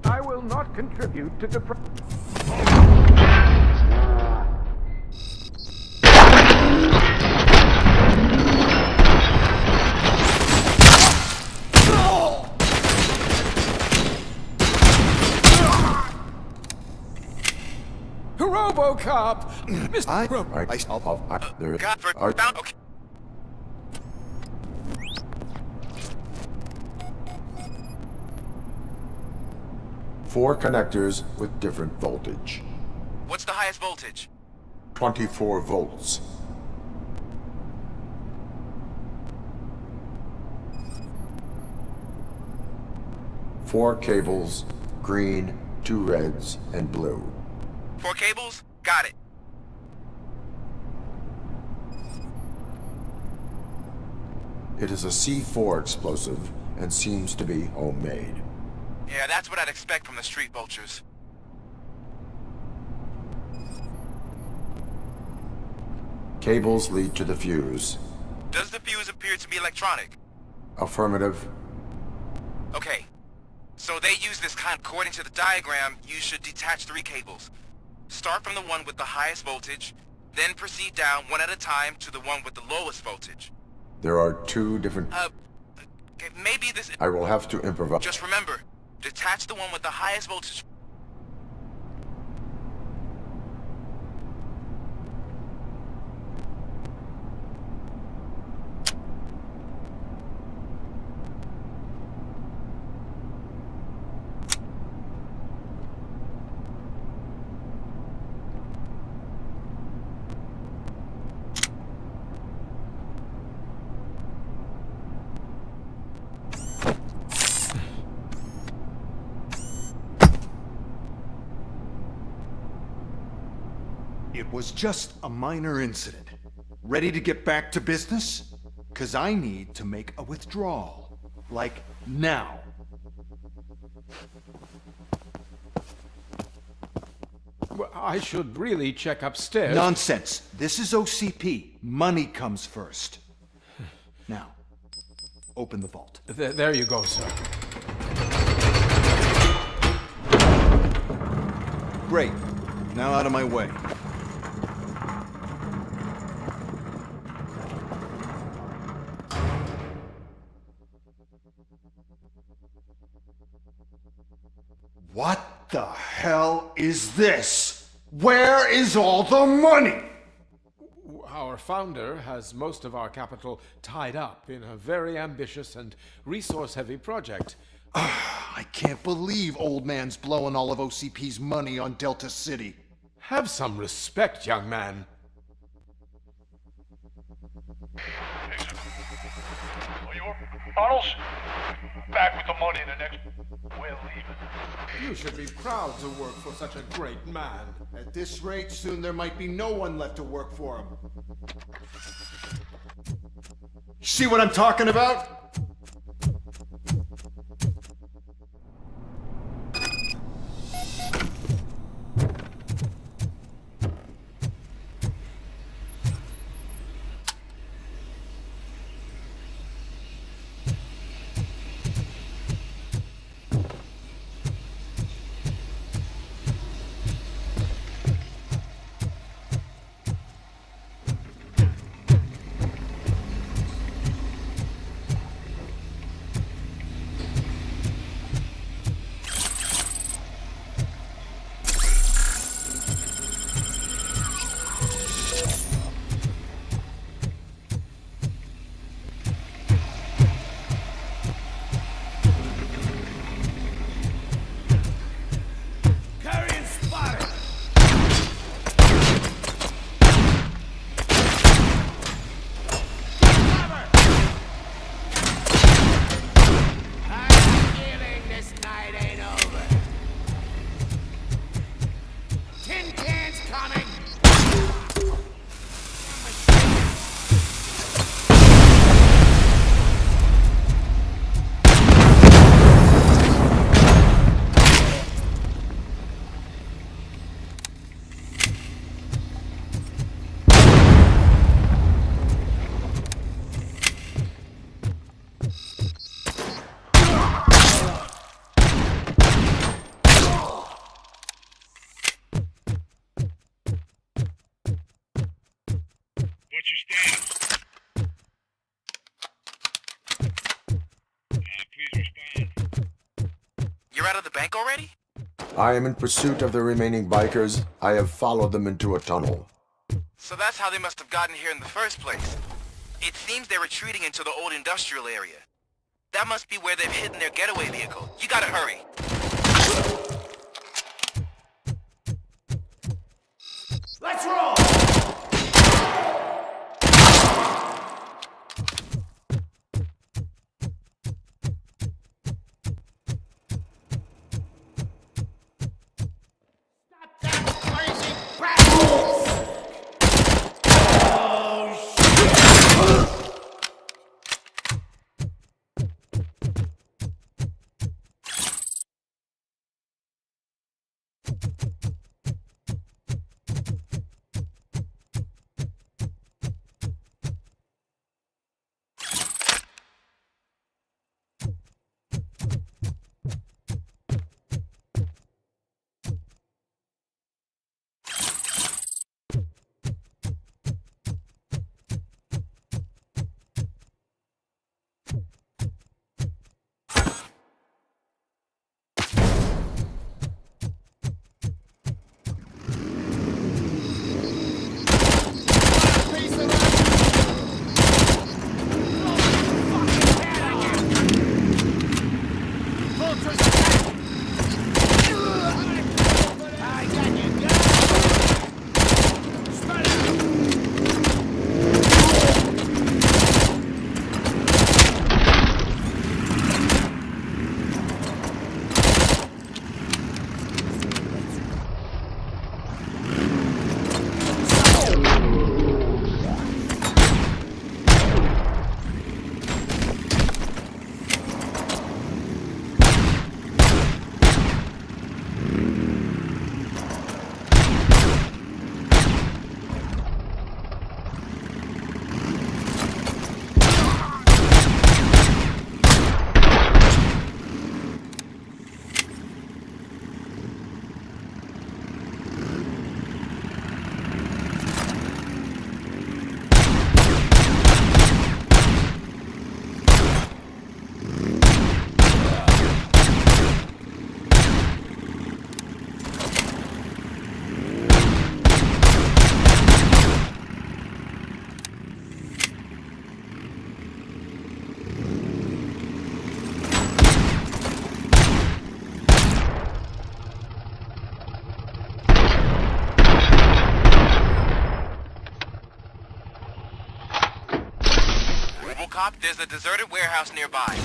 I will not contribute to deprive... RoboCop! Okay. 4 connectors with different voltage. What's the highest voltage? 24 volts. Four cables, green, 2 reds, and blue. 4 cables? Got it. It is a C4 explosive and seems to be homemade. Yeah, that's what I'd expect from the street vultures. Cables lead to the fuse. Does the fuse appear to be electronic? Affirmative. Okay. So they use this kind. According to the diagram, you should detach 3 cables. Start from the one with the highest voltage, then proceed down one at a time to the one with the lowest voltage. There are 2 different... Okay, maybe this... I will have to improvise. Just remember, detach the one with the highest voltage. It was just a minor incident. Ready to get back to business? 'Cause I need to make a withdrawal. Like, now. Well, I should really check upstairs. Nonsense. This is OCP. Money comes first. Now, open the vault. There you go, sir. Great. Now out of my way. What the hell is this? Where is all the money? Our founder has most of our capital tied up in a very ambitious and resource-heavy project. I can't believe old man's blowing all of OCP's money on Delta City. Have some respect, young man. Tunnels? Back with the money in the next... We're leaving. You should be proud to work for such a great man. At this rate, soon there might be no one left to work for him. See what I'm talking about? You're out of the bank already? I am in pursuit of the remaining bikers. I have followed them into a tunnel. So that's how they must have gotten here in the first place. It seems they're retreating into the old industrial area. That must be where they've hidden their getaway vehicle. You gotta hurry. Let's roll! RoboCop, there's a deserted warehouse nearby.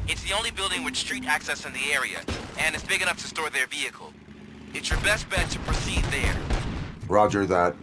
It's the only building with street access in the area, and it's big enough to store their vehicle. It's your best bet to proceed there. Roger that.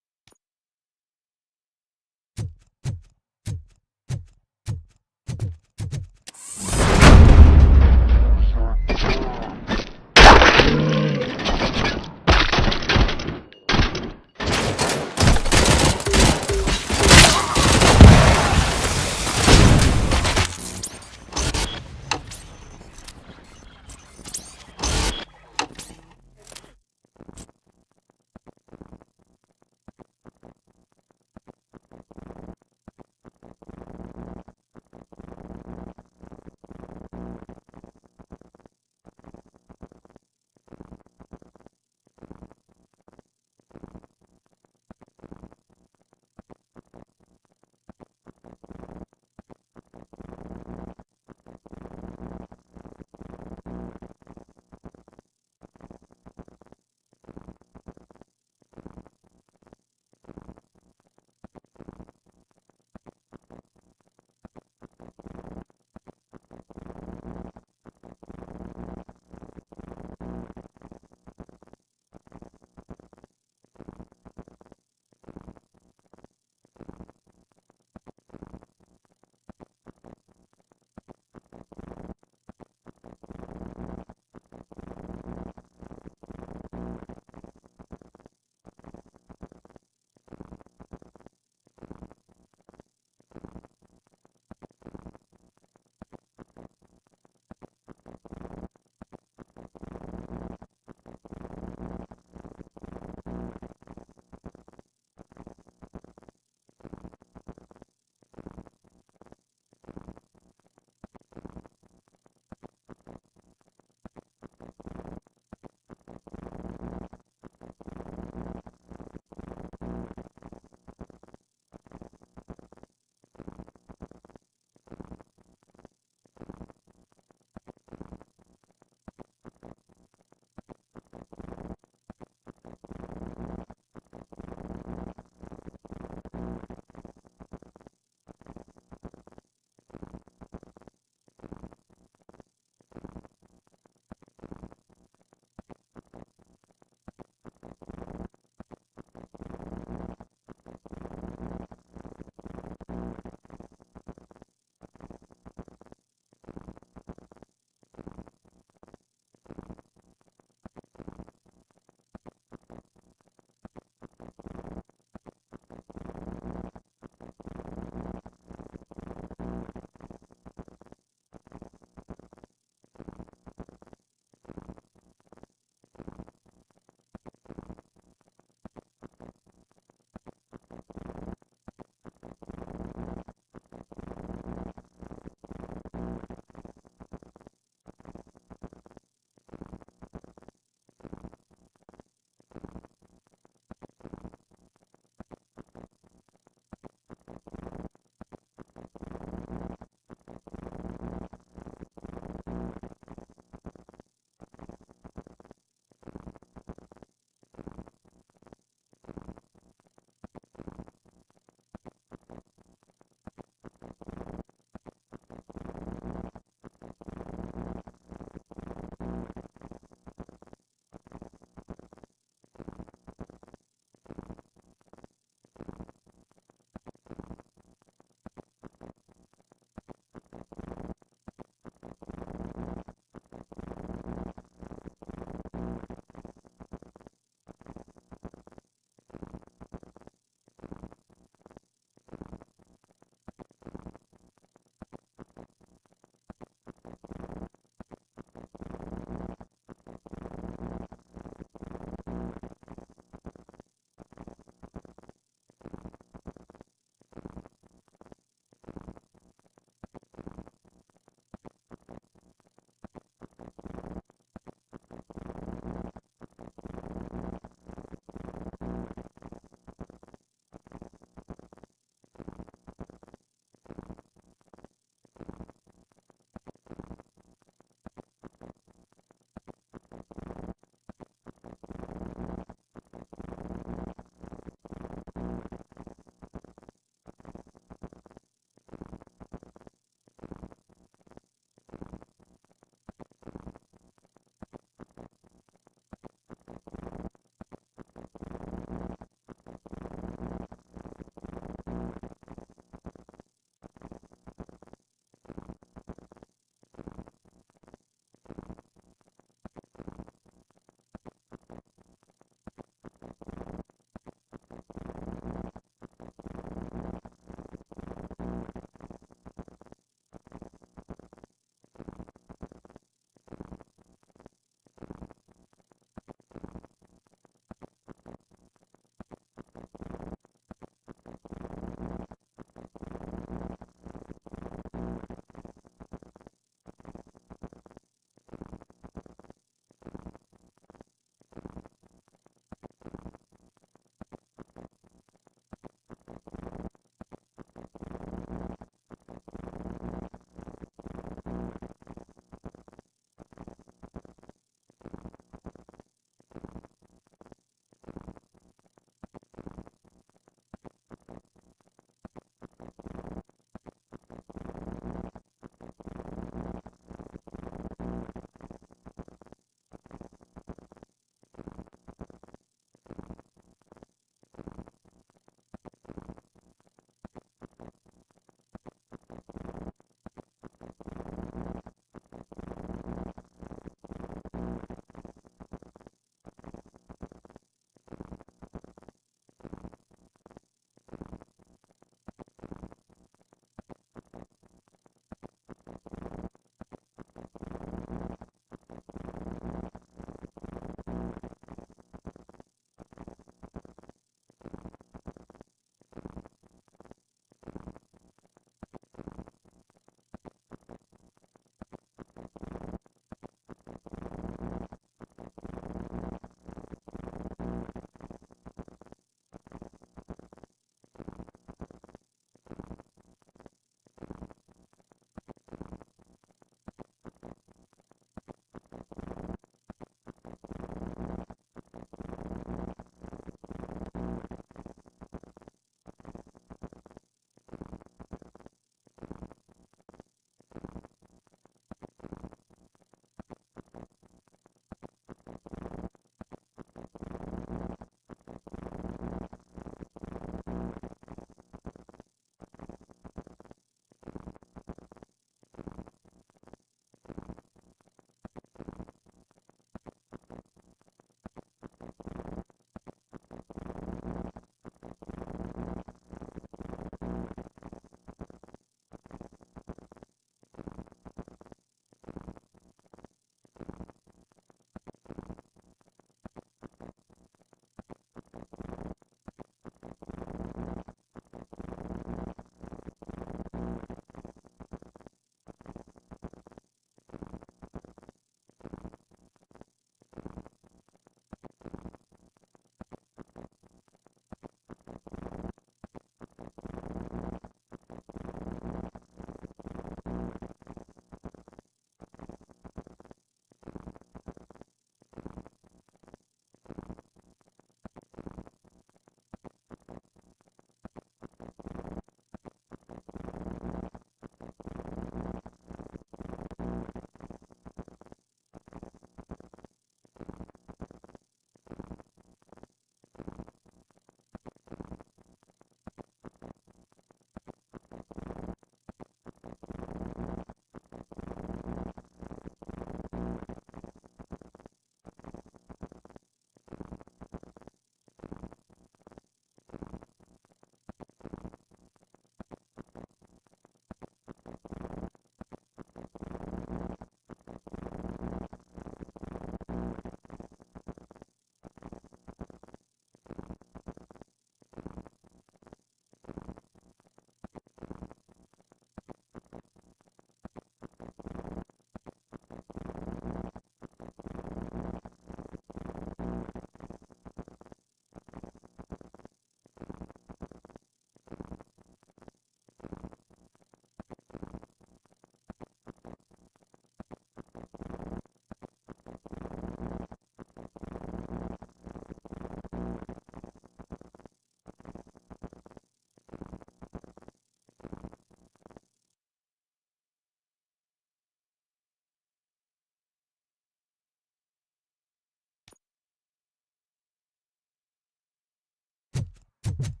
it.